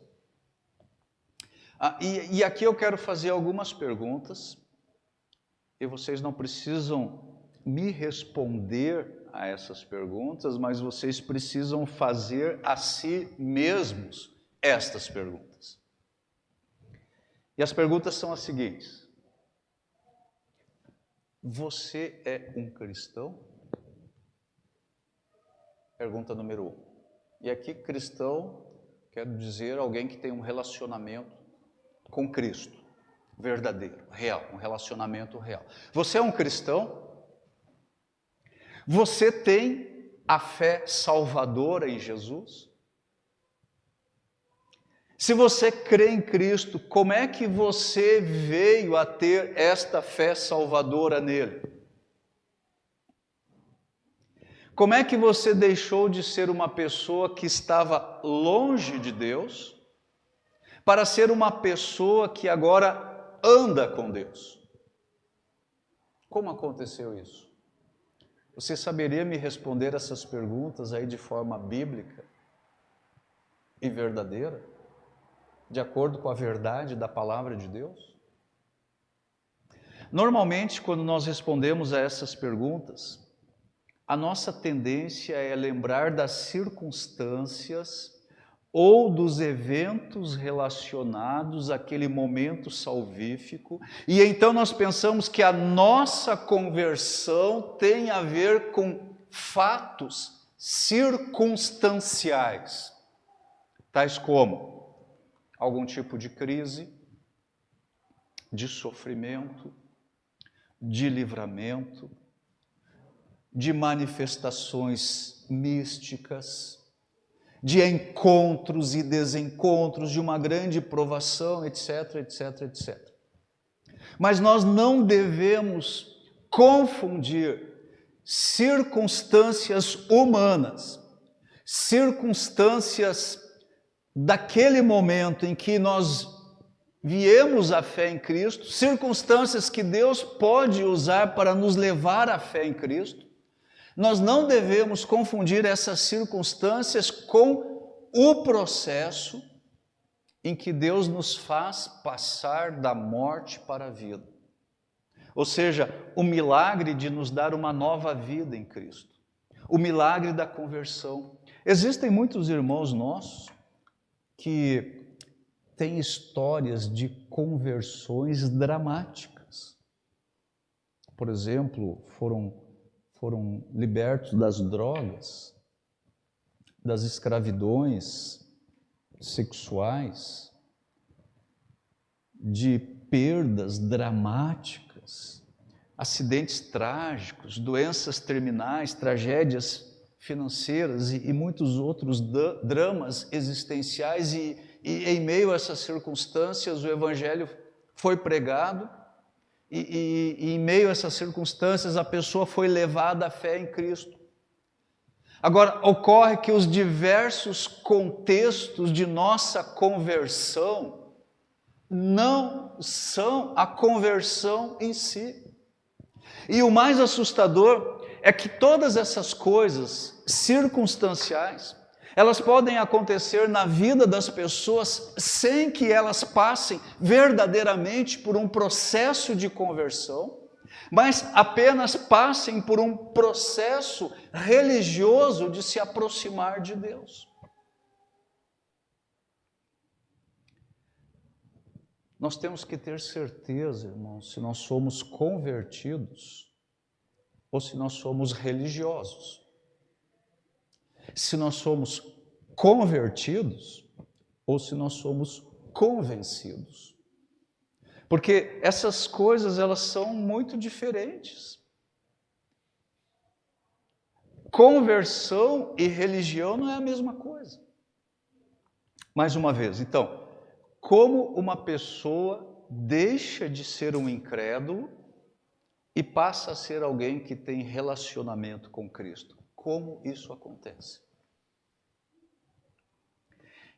E aqui eu quero fazer algumas perguntas, e vocês não precisam me responder a essas perguntas, mas vocês precisam fazer a si mesmos estas perguntas. E as perguntas são as seguintes: você é um cristão? Pergunta número 1. E aqui cristão, quero dizer alguém que tem um relacionamento com Cristo, verdadeiro, real, um relacionamento real. Você é um cristão? Você tem a fé salvadora em Jesus? Se você crê em Cristo, como é que você veio a ter esta fé salvadora nele? Como é que você deixou de ser uma pessoa que estava longe de Deus para ser uma pessoa que agora anda com Deus? Como aconteceu isso? Você saberia me responder essas perguntas aí de forma bíblica e verdadeira? De acordo com a verdade da palavra de Deus? Normalmente, quando nós respondemos a essas perguntas, a nossa tendência é lembrar das circunstâncias ou dos eventos relacionados àquele momento salvífico, e então nós pensamos que a nossa conversão tem a ver com fatos circunstanciais, tais como algum tipo de crise, de sofrimento, de livramento, de manifestações místicas, de encontros e desencontros, de uma grande provação, etc, etc, etc. Mas nós não devemos confundir circunstâncias humanas, circunstâncias daquele momento em que nós viemos à fé em Cristo, circunstâncias que Deus pode usar para nos levar à fé em Cristo. Nós não devemos confundir essas circunstâncias com o processo em que Deus nos faz passar da morte para a vida. Ou seja, o milagre de nos dar uma nova vida em Cristo. O milagre da conversão. Existem muitos irmãos nossos que têm histórias de conversões dramáticas. Por exemplo, foram libertos das drogas, das escravidões sexuais, de perdas dramáticas, acidentes trágicos, doenças terminais, tragédias financeiras e muitos outros dramas existenciais, e em meio a essas circunstâncias o Evangelho foi pregado, e em meio a essas circunstâncias a pessoa foi levada à fé em Cristo. Agora, ocorre que os diversos contextos de nossa conversão não são a conversão em si. E o mais assustador é que todas essas coisas circunstanciais, elas podem acontecer na vida das pessoas sem que elas passem verdadeiramente por um processo de conversão, mas apenas passem por um processo religioso de se aproximar de Deus. Nós temos que ter certeza, irmãos, se nós somos convertidos ou se nós somos religiosos. Se nós somos convertidos ou se nós somos convencidos. Porque essas coisas, elas são muito diferentes. Conversão e religião não é a mesma coisa. Mais uma vez, então, como uma pessoa deixa de ser um incrédulo e passa a ser alguém que tem relacionamento com Cristo? Como isso acontece?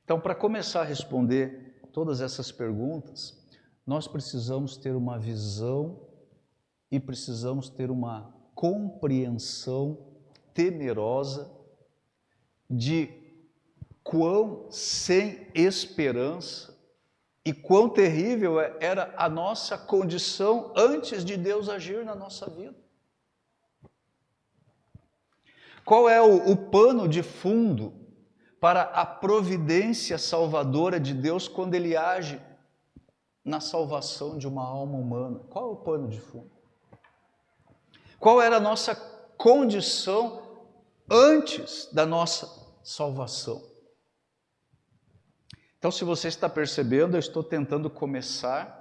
Então, para começar a responder todas essas perguntas, nós precisamos ter uma visão e precisamos ter uma compreensão temerosa de quão sem esperança e quão terrível era a nossa condição antes de Deus agir na nossa vida. Qual é o pano de fundo para a providência salvadora de Deus quando Ele age na salvação de uma alma humana? Qual é o pano de fundo? Qual era a nossa condição antes da nossa salvação? Então, se você está percebendo, eu estou tentando começar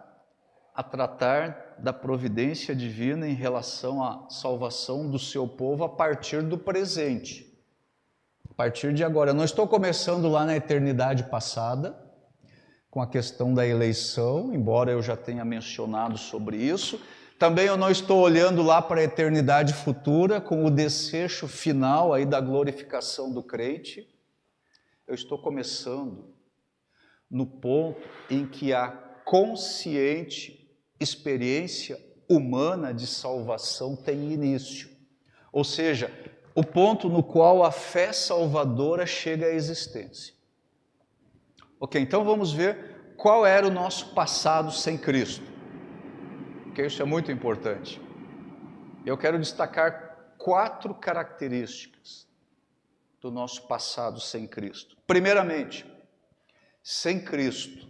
a tratar da providência divina em relação à salvação do seu povo a partir do presente, a partir de agora. Eu não estou começando lá na eternidade passada, com a questão da eleição, embora eu já tenha mencionado sobre isso. Também eu não estou olhando lá para a eternidade futura, com o desfecho final aí da glorificação do crente. Eu estou começando no ponto em que a consciente experiência humana de salvação tem início. Ou seja, o ponto no qual a fé salvadora chega à existência. Ok, então vamos ver qual era o nosso passado sem Cristo. Porque isso é muito importante. Eu quero destacar 4 características do nosso passado sem Cristo. Primeiramente, sem Cristo,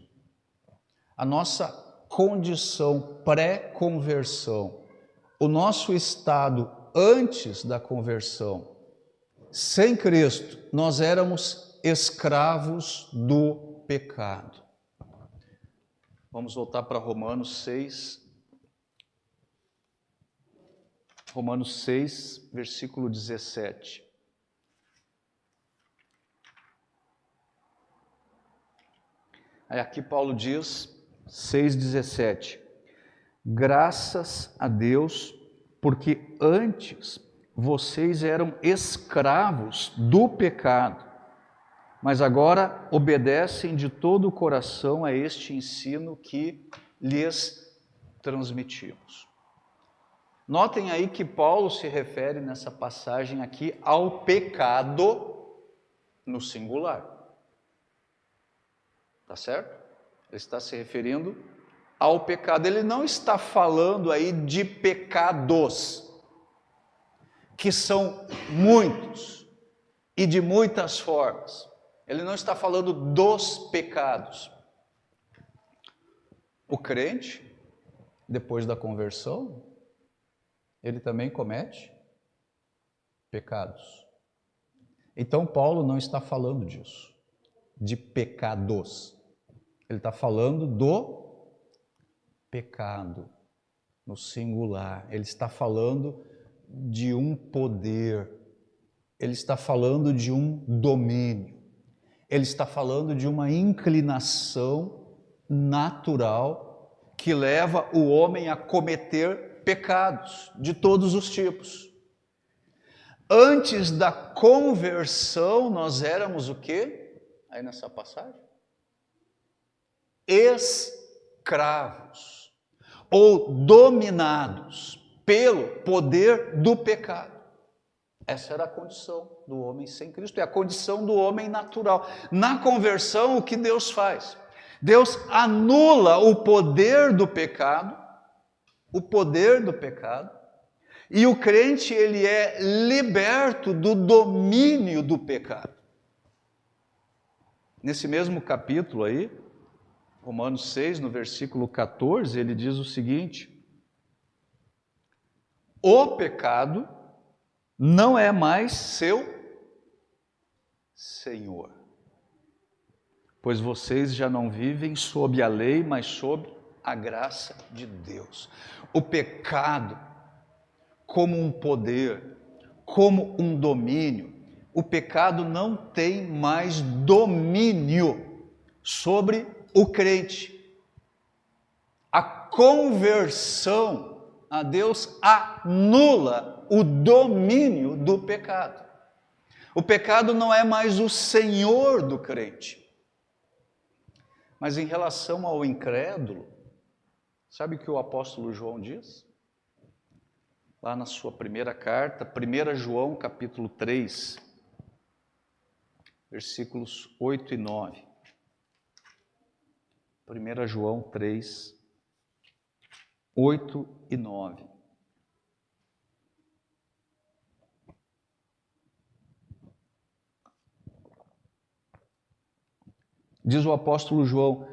a nossa condição pré-conversão, o nosso estado antes da conversão, sem Cristo, nós éramos escravos do pecado. Vamos voltar para Romanos 6. Romanos 6, versículo 17. Aí aqui Paulo diz, 6,17, graças a Deus, porque antes vocês eram escravos do pecado, mas agora obedecem de todo o coração a este ensino que lhes transmitimos. Notem aí que Paulo se refere nessa passagem aqui ao pecado no singular. Tá certo? Ele está se referindo ao pecado. Ele não está falando aí de pecados, que são muitos e de muitas formas. Ele não está falando dos pecados. O crente, depois da conversão, ele também comete pecados. Então Paulo não está falando disso, de pecados. Ele está falando do pecado, no singular. Ele está falando de um poder. Ele está falando de um domínio. Ele está falando de uma inclinação natural que leva o homem a cometer pecados de todos os tipos. Antes da conversão, nós éramos o quê? Aí nessa passagem? Escravos ou dominados pelo poder do pecado. Essa era a condição do homem sem Cristo, é a condição do homem natural. Na conversão, o que Deus faz? Deus anula o poder do pecado o poder do pecado, e o crente ele é liberto do domínio do pecado. Nesse mesmo capítulo aí, Romanos 6, no versículo 14, ele diz o seguinte: o pecado não é mais seu Senhor, pois vocês já não vivem sob a lei, mas sob a graça de Deus. O pecado, como um poder, como um domínio, o pecado não tem mais domínio sobre o crente. A conversão a Deus anula o domínio do pecado. O pecado não é mais o senhor do crente. Mas em relação ao incrédulo, sabe o que o apóstolo João diz? Lá na sua primeira carta, 1 João capítulo 3, versículos 8 e 9. 1 João 3, 8 e 9. Diz o apóstolo João: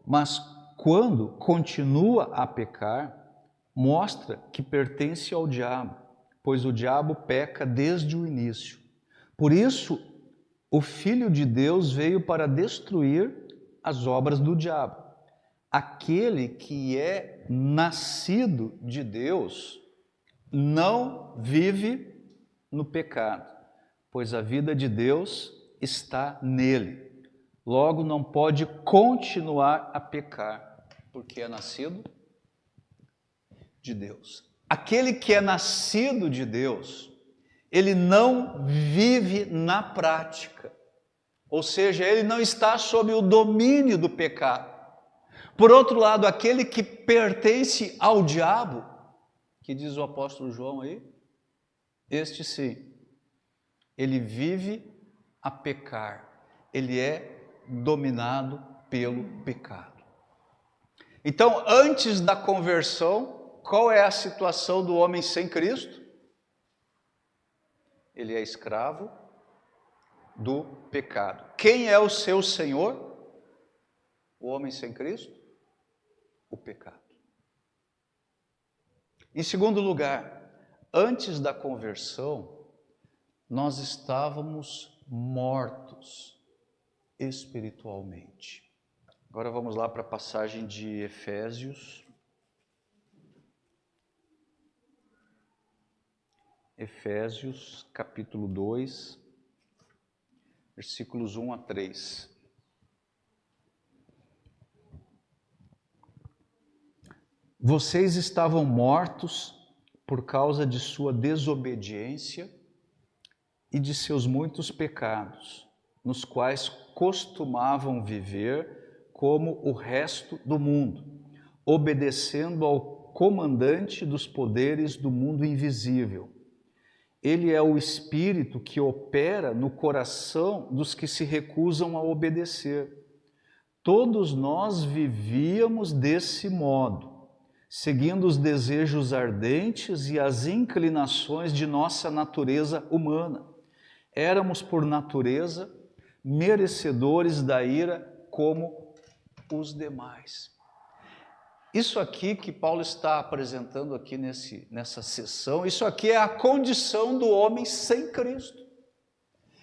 mas quando continua a pecar, mostra que pertence ao diabo, pois o diabo peca desde o início. Por isso, o Filho de Deus veio para destruir as obras do diabo. Aquele que é nascido de Deus não vive no pecado, pois a vida de Deus está nele. Logo, não pode continuar a pecar, porque é nascido de Deus. Aquele que é nascido de Deus, ele não vive na prática, ou seja, ele não está sob o domínio do pecado. Por outro lado, aquele que pertence ao diabo, que diz o apóstolo João aí, este sim, ele vive a pecar, ele é dominado pelo pecado. Então, antes da conversão, qual é a situação do homem sem Cristo? Ele é escravo do pecado. Quem é o seu Senhor? O homem sem Cristo? O pecado. Em segundo lugar, antes da conversão, nós estávamos mortos espiritualmente. Agora vamos lá para a passagem de Efésios. Efésios, capítulo 2, versículos 1 a 3. Vocês estavam mortos por causa de sua desobediência e de seus muitos pecados, nos quais costumavam viver como o resto do mundo, obedecendo ao comandante dos poderes do mundo invisível. Ele é o espírito que opera no coração dos que se recusam a obedecer. Todos nós vivíamos desse modo, seguindo os desejos ardentes e as inclinações de nossa natureza humana. Éramos, por natureza, merecedores da ira como os demais. Isso aqui que Paulo está apresentando aqui nessa sessão, isso aqui é a condição do homem sem Cristo.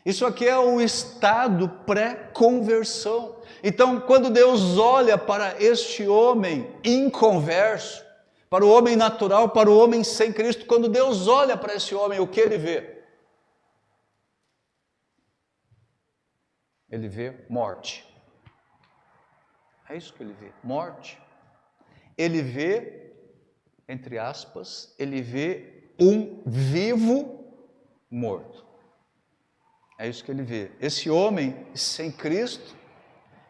Isso aqui é o estado pré-conversão. Então, quando Deus olha para este homem inconverso, para o homem natural, para o homem sem Cristo, quando Deus olha para esse homem, o que ele vê? Ele vê morte. É isso que ele vê, morte. Ele vê, entre aspas, ele vê um vivo morto. É isso que ele vê. Esse homem sem Cristo,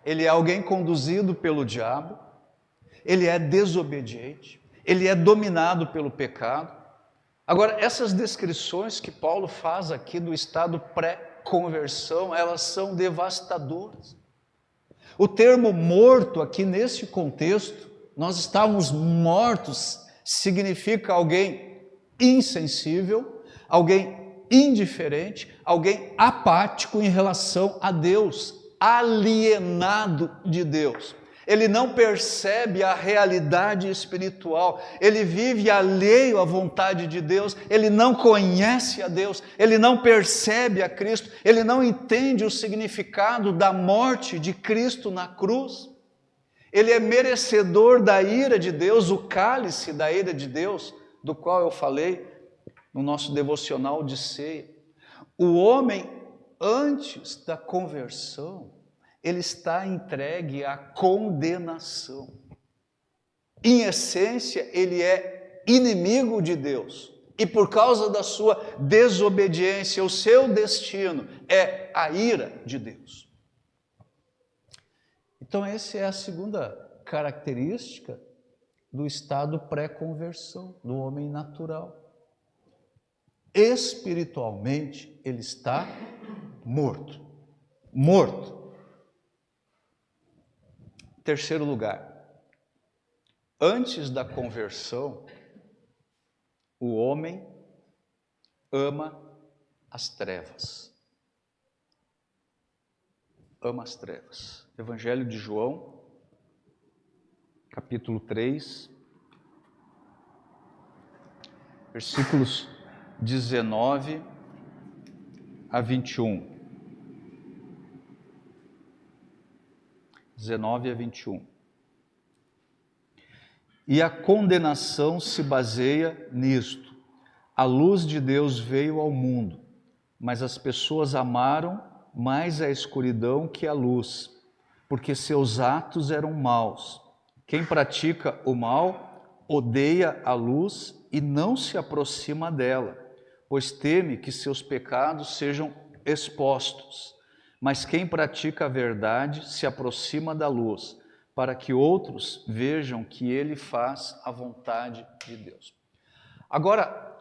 ele é alguém conduzido pelo diabo, ele é desobediente, ele é dominado pelo pecado. Agora, essas descrições que Paulo faz aqui do estado pré-conversão, elas são devastadoras. O termo morto aqui nesse contexto, nós estávamos mortos significa alguém insensível, alguém indiferente, alguém apático em relação a Deus, alienado de Deus. Ele não percebe a realidade espiritual, ele vive alheio à vontade de Deus, ele não conhece a Deus, ele não percebe a Cristo, ele não entende o significado da morte de Cristo na cruz. Ele é merecedor da ira de Deus, o cálice da ira de Deus, do qual eu falei no nosso devocional de ceia. O homem, antes da conversão, ele está entregue à condenação. Em essência, ele é inimigo de Deus. E por causa da sua desobediência, o seu destino é a ira de Deus. Então, essa é a segunda característica do estado pré-conversão, do homem natural. Espiritualmente, ele está morto. Morto. Terceiro lugar, antes da conversão, o homem ama as trevas. Ama as trevas. Evangelho de João, capítulo 3, versículos 19 a 21. 19 a 21. E a condenação se baseia nisto. A luz de Deus veio ao mundo, mas as pessoas amaram mais a escuridão que a luz, porque seus atos eram maus. Quem pratica o mal odeia a luz e não se aproxima dela, pois teme que seus pecados sejam expostos. Mas quem pratica a verdade se aproxima da luz, para que outros vejam que ele faz a vontade de Deus. Agora,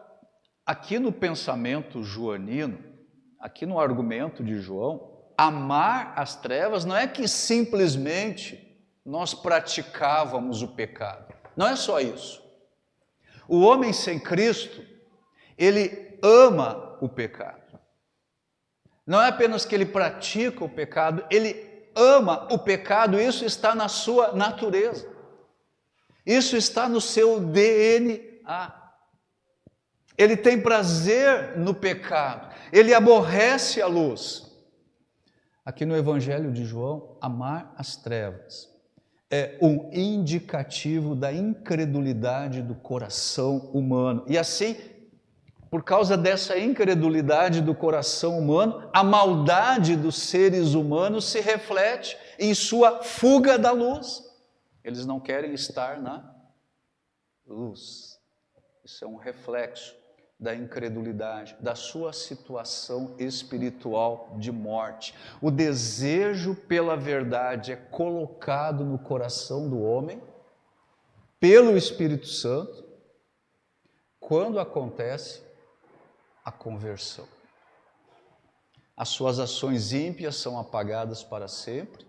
aqui no pensamento joanino, aqui no argumento de João, amar as trevas não é que simplesmente nós praticávamos o pecado. Não é só isso. O homem sem Cristo, ele ama o pecado. Não é apenas que ele pratica o pecado, ele ama o pecado, isso está na sua natureza. Isso está no seu DNA. Ele tem prazer no pecado, ele aborrece a luz. Aqui no Evangelho de João, amar as trevas é um indicativo da incredulidade do coração humano. E assim, por causa dessa incredulidade do coração humano, a maldade dos seres humanos se reflete em sua fuga da luz. Eles não querem estar na luz. Isso é um reflexo da incredulidade, da sua situação espiritual de morte. O desejo pela verdade é colocado no coração do homem, pelo Espírito Santo, quando acontece a conversão. As suas ações ímpias são apagadas para sempre,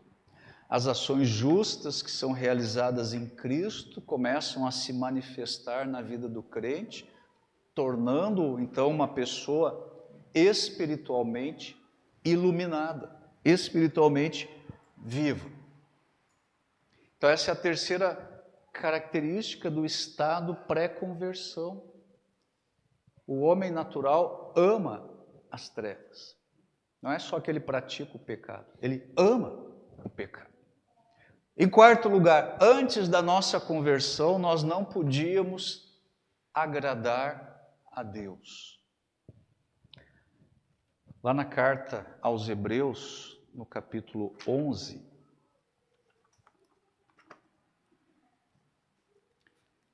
as ações justas que são realizadas em Cristo começam a se manifestar na vida do crente, tornando-o então uma pessoa espiritualmente iluminada, espiritualmente viva. Então essa é a terceira característica do estado pré-conversão. O homem natural ama as trevas. Não é só que ele pratica o pecado, ele ama o pecado. Em quarto lugar, antes da nossa conversão, nós não podíamos agradar a Deus. Lá na carta aos Hebreus, no capítulo 11,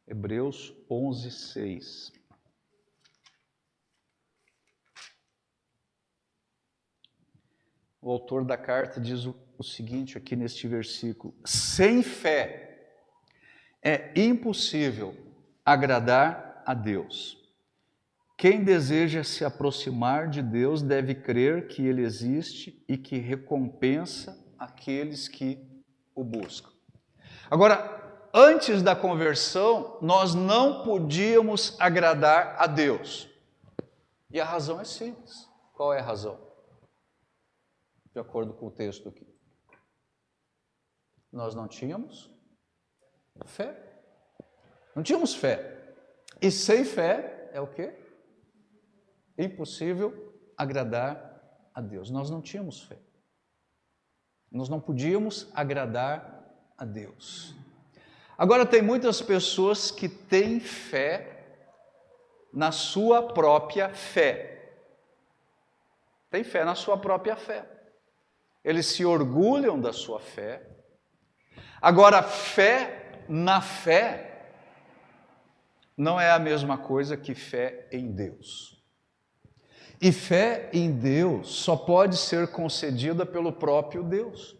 Hebreus 11, 6. O autor da carta diz o seguinte aqui neste versículo: sem fé é impossível agradar a Deus. Quem deseja se aproximar de Deus deve crer que Ele existe e que recompensa aqueles que o buscam. Agora, antes da conversão, nós não podíamos agradar a Deus. E a razão é simples. Qual é a razão? De acordo com o texto aqui. Nós não tínhamos fé. Não tínhamos fé. E sem fé é o quê? Impossível agradar a Deus. Nós não tínhamos fé. Nós não podíamos agradar a Deus. Agora, tem muitas pessoas que têm fé na sua própria fé. Tem fé na sua própria fé. Eles se orgulham da sua fé. Agora, fé na fé não é a mesma coisa que fé em Deus. E fé em Deus só pode ser concedida pelo próprio Deus.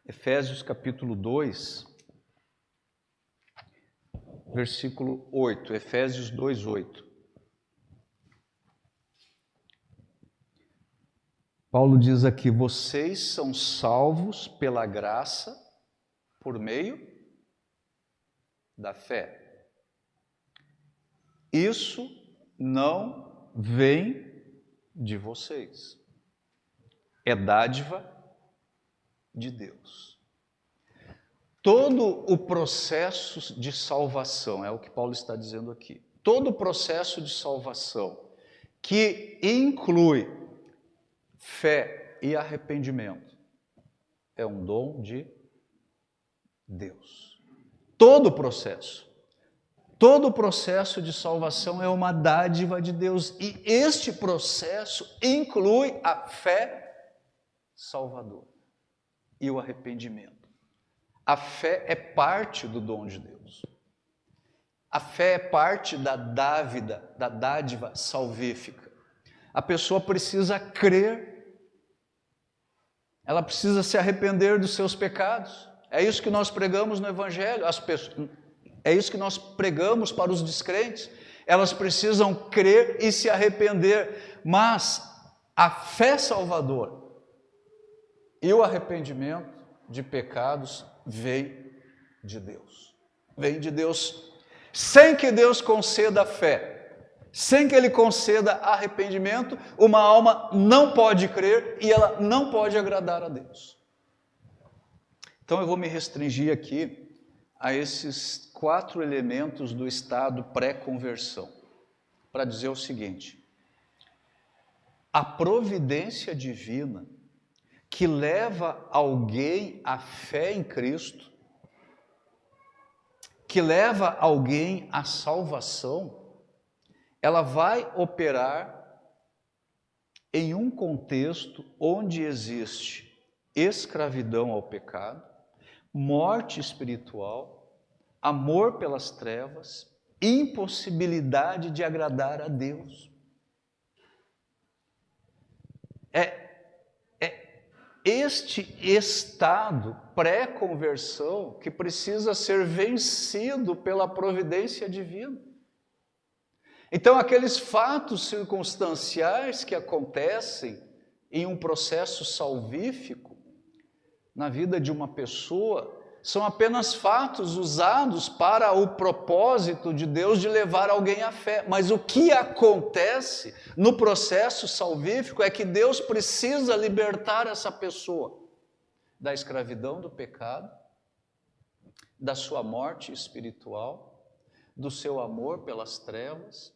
Efésios capítulo 2, versículo 8. Efésios 2, 8. Paulo diz aqui: vocês são salvos pela graça por meio da fé. Isso não vem de vocês. É dádiva de Deus. Todo o processo de salvação, é o que Paulo está dizendo aqui, todo o processo de salvação que inclui fé e arrependimento é um dom de Deus. Todo o processo de salvação é uma dádiva de Deus, e este processo inclui a fé salvadora e o arrependimento. A fé é parte do dom de Deus. A fé é parte da dádiva salvífica. A pessoa precisa crer, ela precisa se arrepender dos seus pecados. É isso que nós pregamos no Evangelho. É isso que nós pregamos para os descrentes. Elas precisam crer e se arrepender. Mas a fé salvadora e o arrependimento de pecados vem de Deus. Vem de Deus. Sem que Deus conceda fé, sem que Ele conceda arrependimento, uma alma não pode crer e ela não pode agradar a Deus. Então eu vou me restringir aqui a esses 4 elementos do estado pré-conversão, para dizer o seguinte: a providência divina que leva alguém à fé em Cristo, que leva alguém à salvação, ela vai operar em um contexto onde existe escravidão ao pecado, morte espiritual, amor pelas trevas, impossibilidade de agradar a Deus. É este estado pré-conversão que precisa ser vencido pela providência divina. Então, aqueles fatos circunstanciais que acontecem em um processo salvífico na vida de uma pessoa são apenas fatos usados para o propósito de Deus de levar alguém à fé. Mas o que acontece no processo salvífico é que Deus precisa libertar essa pessoa da escravidão do pecado, da sua morte espiritual, do seu amor pelas trevas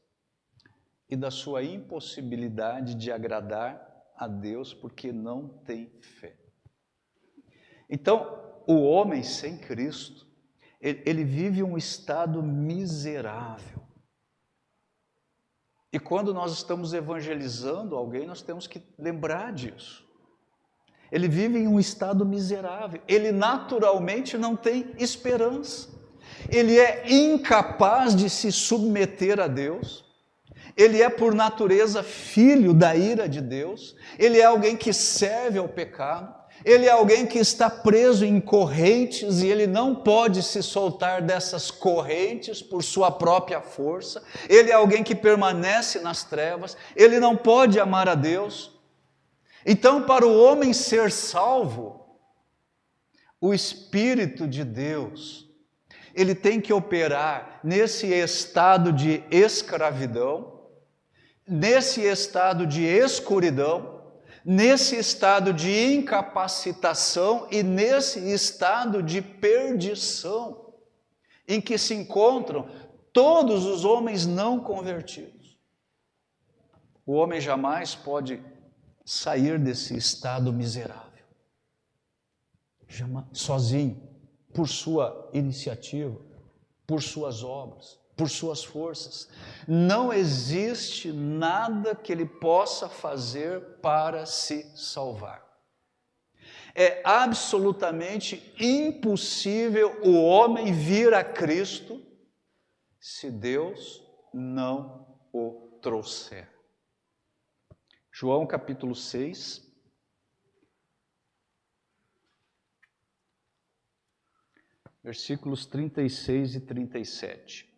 e da sua impossibilidade de agradar a Deus porque não tem fé. Então, o homem sem Cristo, ele vive um estado miserável. E quando nós estamos evangelizando alguém, nós temos que lembrar disso. Ele vive em um estado miserável. Ele naturalmente não tem esperança. Ele é incapaz de se submeter a Deus. Ele é, por natureza, filho da ira de Deus. Ele é alguém que serve ao pecado. Ele é alguém que está preso em correntes e ele não pode se soltar dessas correntes por sua própria força. Ele é alguém que permanece nas trevas, ele não pode amar a Deus. Então, para o homem ser salvo, o Espírito de Deus, ele tem que operar nesse estado de escravidão, nesse estado de escuridão, nesse estado de incapacitação e nesse estado de perdição, em que se encontram todos os homens não convertidos. O homem jamais pode sair desse estado miserável, sozinho, por sua iniciativa, por suas obras, por suas forças. Não existe nada que ele possa fazer para se salvar. É absolutamente impossível o homem vir a Cristo se Deus não o trouxer. João capítulo 6, versículos 36 e 37.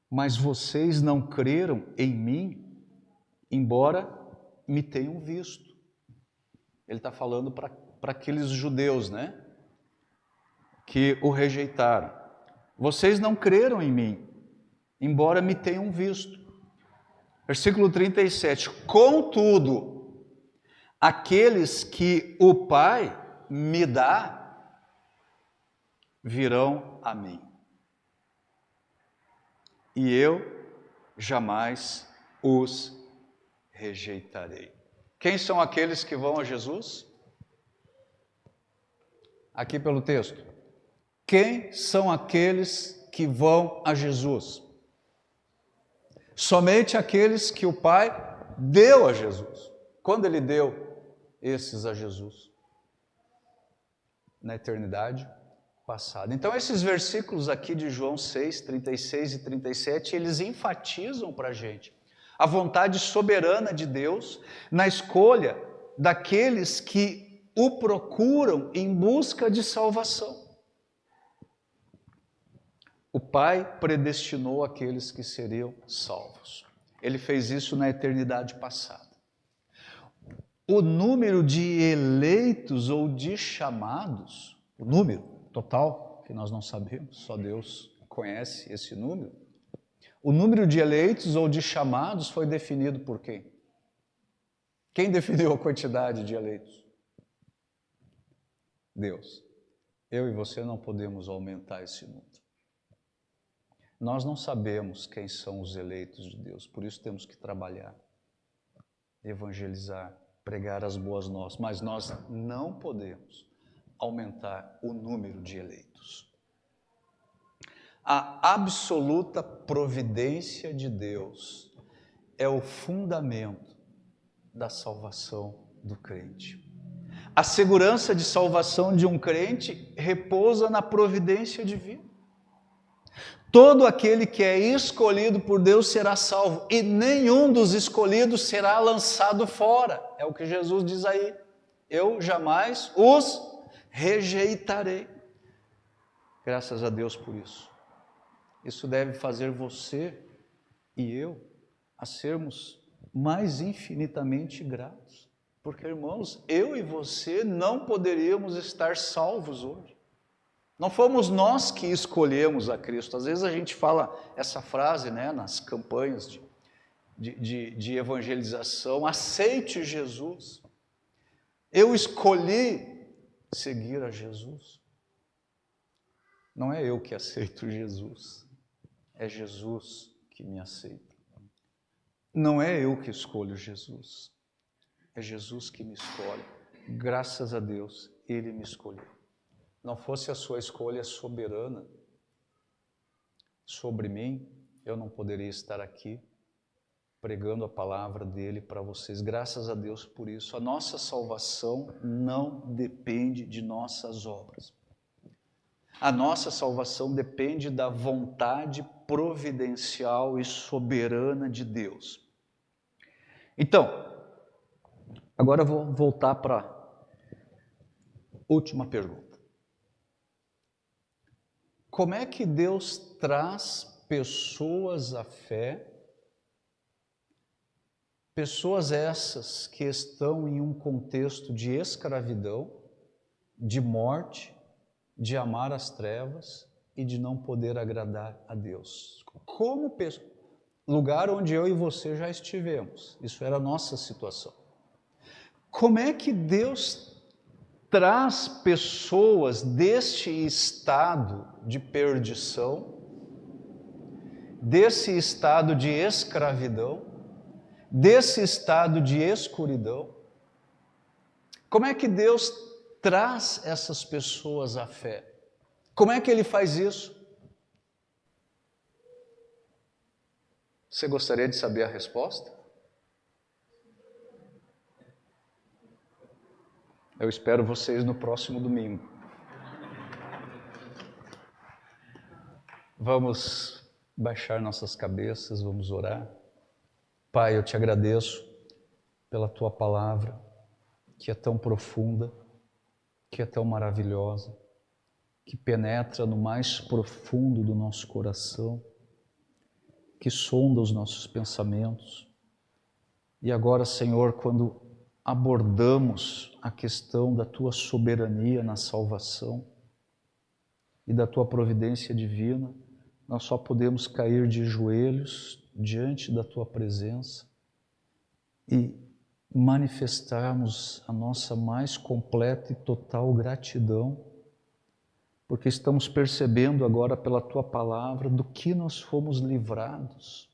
Mas vocês não creram em mim, embora me tenham visto. Ele está falando para aqueles judeus, né? Que o rejeitaram. Vocês não creram em mim, embora me tenham visto. Versículo 37. Contudo, aqueles que o Pai me dá, virão a mim. E eu jamais os rejeitarei. Quem são aqueles que vão a Jesus? Aqui pelo texto. Quem são aqueles que vão a Jesus? Somente aqueles que o Pai deu a Jesus. Quando Ele deu esses a Jesus? Na eternidade passada. Então esses versículos aqui de João 6, 36 e 37, eles enfatizam para a gente a vontade soberana de Deus na escolha daqueles que o procuram em busca de salvação. O Pai predestinou aqueles que seriam salvos. Ele fez isso na eternidade passada. O número de eleitos ou de chamados, o número total, que nós não sabemos, só Deus conhece esse número. O número de eleitos ou de chamados foi definido por quem? Quem definiu a quantidade de eleitos? Deus. Eu e você não podemos aumentar esse número. Nós não sabemos quem são os eleitos de Deus, por isso temos que trabalhar, evangelizar, pregar as boas novas, mas nós não podemos aumentar o número de eleitos. A absoluta providência de Deus é o fundamento da salvação do crente. A segurança de salvação de um crente repousa na providência divina. Todo aquele que é escolhido por Deus será salvo, e nenhum dos escolhidos será lançado fora. É o que Jesus diz aí. Eu jamais os rejeitarei. Graças a Deus por isso. Isso deve fazer você e eu a sermos mais infinitamente gratos. Porque, irmãos, eu e você não poderíamos estar salvos hoje. Não fomos nós que escolhemos a Cristo. Às vezes a gente fala essa frase, né, nas campanhas de evangelização: aceite Jesus. Eu escolhi seguir a Jesus. Não é eu que aceito Jesus, é Jesus que me aceita. Não é eu que escolho Jesus, é Jesus que me escolhe. Graças a Deus, Ele me escolheu. Não fosse a sua escolha soberana sobre mim, eu não poderia estar aqui pregando a palavra dele para vocês. Graças a Deus por isso. A nossa salvação não depende de nossas obras. A nossa salvação depende da vontade providencial e soberana de Deus. Então, agora eu vou voltar para a última pergunta. Como é que Deus traz pessoas à fé Pessoas essas que estão em um contexto de escravidão, de morte, de amar as trevas e de não poder agradar a Deus. Como lugar onde eu e você já estivemos. Isso era a nossa situação. Como é que Deus traz pessoas deste estado de perdição, desse estado de escravidão, desse estado de escuridão? Como é que Deus traz essas pessoas à fé? Como é que Ele faz isso? Você gostaria de saber a resposta? Eu espero vocês no próximo domingo. Vamos baixar nossas cabeças, vamos orar. Pai, eu te agradeço pela tua palavra, que é tão profunda, que é tão maravilhosa, que penetra no mais profundo do nosso coração, que sonda os nossos pensamentos. E agora, Senhor, quando abordamos a questão da tua soberania na salvação e da tua providência divina, nós só podemos cair de joelhos diante da tua presença e manifestarmos a nossa mais completa e total gratidão, porque estamos percebendo agora pela tua palavra do que nós fomos livrados,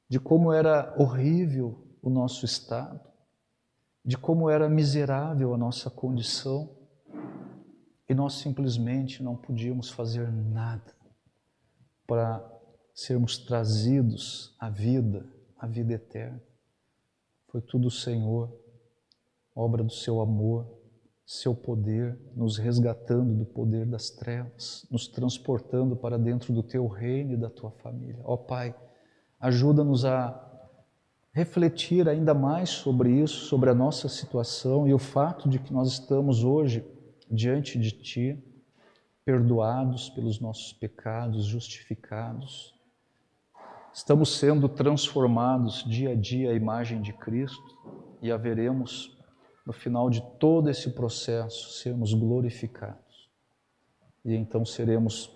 de como era horrível o nosso estado, de como era miserável a nossa condição, e nós simplesmente não podíamos fazer nada para sermos trazidos à vida eterna. Foi tudo o Senhor, obra do seu amor, seu poder, nos resgatando do poder das trevas, nos transportando para dentro do teu reino e da tua família. Ó Pai, ajuda-nos a refletir ainda mais sobre isso, sobre a nossa situação e o fato de que nós estamos hoje diante de Ti, perdoados pelos nossos pecados, justificados. Estamos sendo transformados dia a dia à imagem de Cristo e haveremos, no final de todo esse processo, sermos glorificados. E então seremos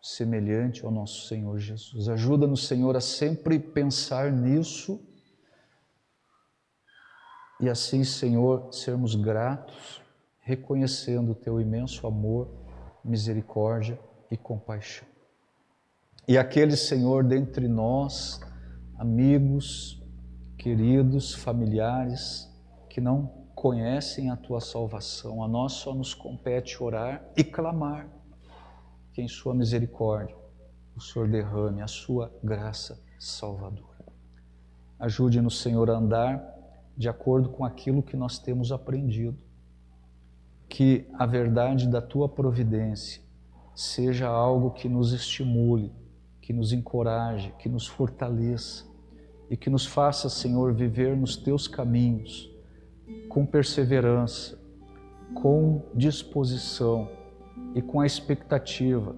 semelhantes ao nosso Senhor Jesus. Ajuda-nos, Senhor, a sempre pensar nisso e assim, Senhor, sermos gratos, reconhecendo o Teu imenso amor, misericórdia e compaixão. E aqueles, Senhor, dentre nós, amigos, queridos, familiares, que não conhecem a Tua salvação, a nós só nos compete orar e clamar que em Sua misericórdia o Senhor derrame a Sua graça salvadora. Ajude-nos, Senhor, a andar de acordo com aquilo que nós temos aprendido, que a verdade da Tua providência seja algo que nos estimule, que nos encoraje, que nos fortaleça e que nos faça, Senhor, viver nos Teus caminhos com perseverança, com disposição e com a expectativa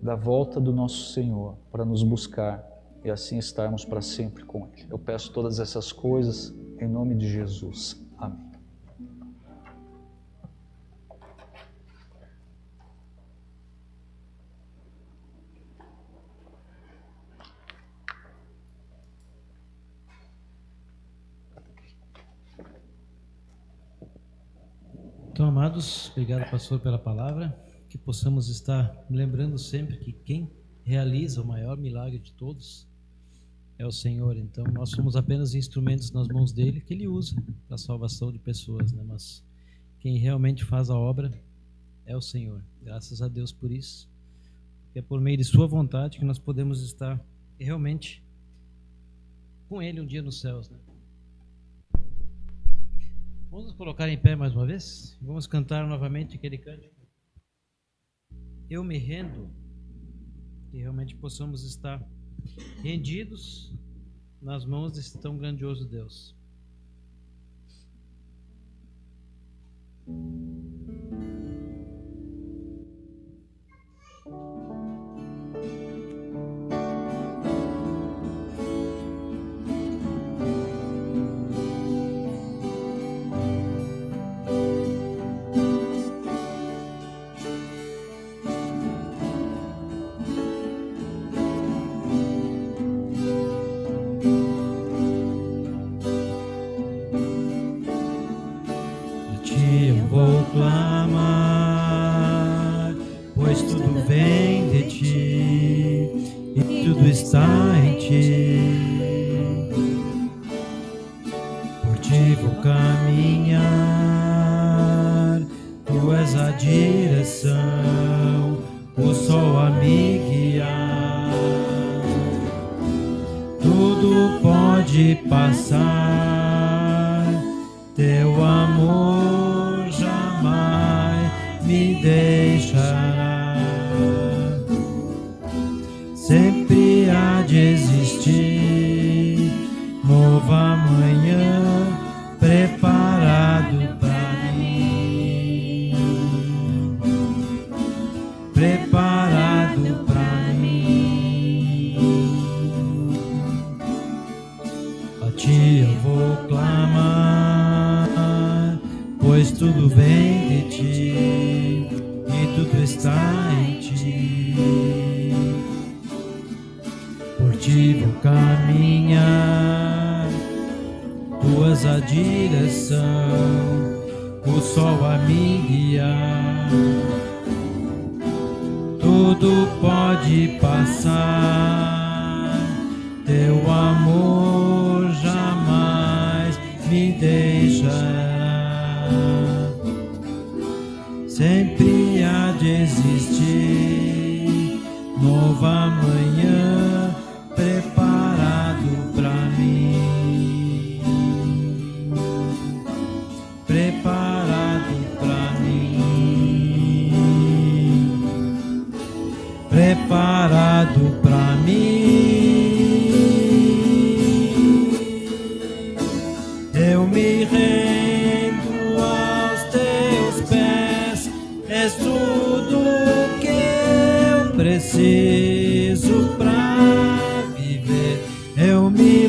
da volta do nosso Senhor para nos buscar e assim estarmos para sempre com Ele. Eu peço todas essas coisas em nome de Jesus. Amém. Então, amados, obrigado, pastor, pela palavra, que possamos estar lembrando sempre que quem realiza o maior milagre de todos é o Senhor. Então, nós somos apenas instrumentos nas mãos dele que ele usa para a salvação de pessoas, né? Mas quem realmente faz a obra é o Senhor. Graças a Deus por isso. É por meio de sua vontade que nós podemos estar realmente com ele um dia nos céus, né? Vamos nos colocar em pé mais uma vez? Vamos cantar novamente aquele cântico. Eu me rendo. Que realmente possamos estar rendidos nas mãos desse tão grandioso Deus. ti. Por ti vou caminhar, tu és a direção, o sol a me guiar. Tudo pode passar, teu amor jamais me deixará. Sempre há de existir novo amanhã preparado para mim, preparado para mim. A ti eu vou clamar, pois tudo vem de ti e tudo está em ti. Por ti vou caminhar, tu és a direção, o sol a me guiar. Tudo pode passar, teu amor jamais me deixará. Sempre há de existir novo amanhã preparado pra mim, preparado pra mim, preparado pra mim. Eu me rendo aos teus pés, és tudo que eu preciso pra viver. Eu me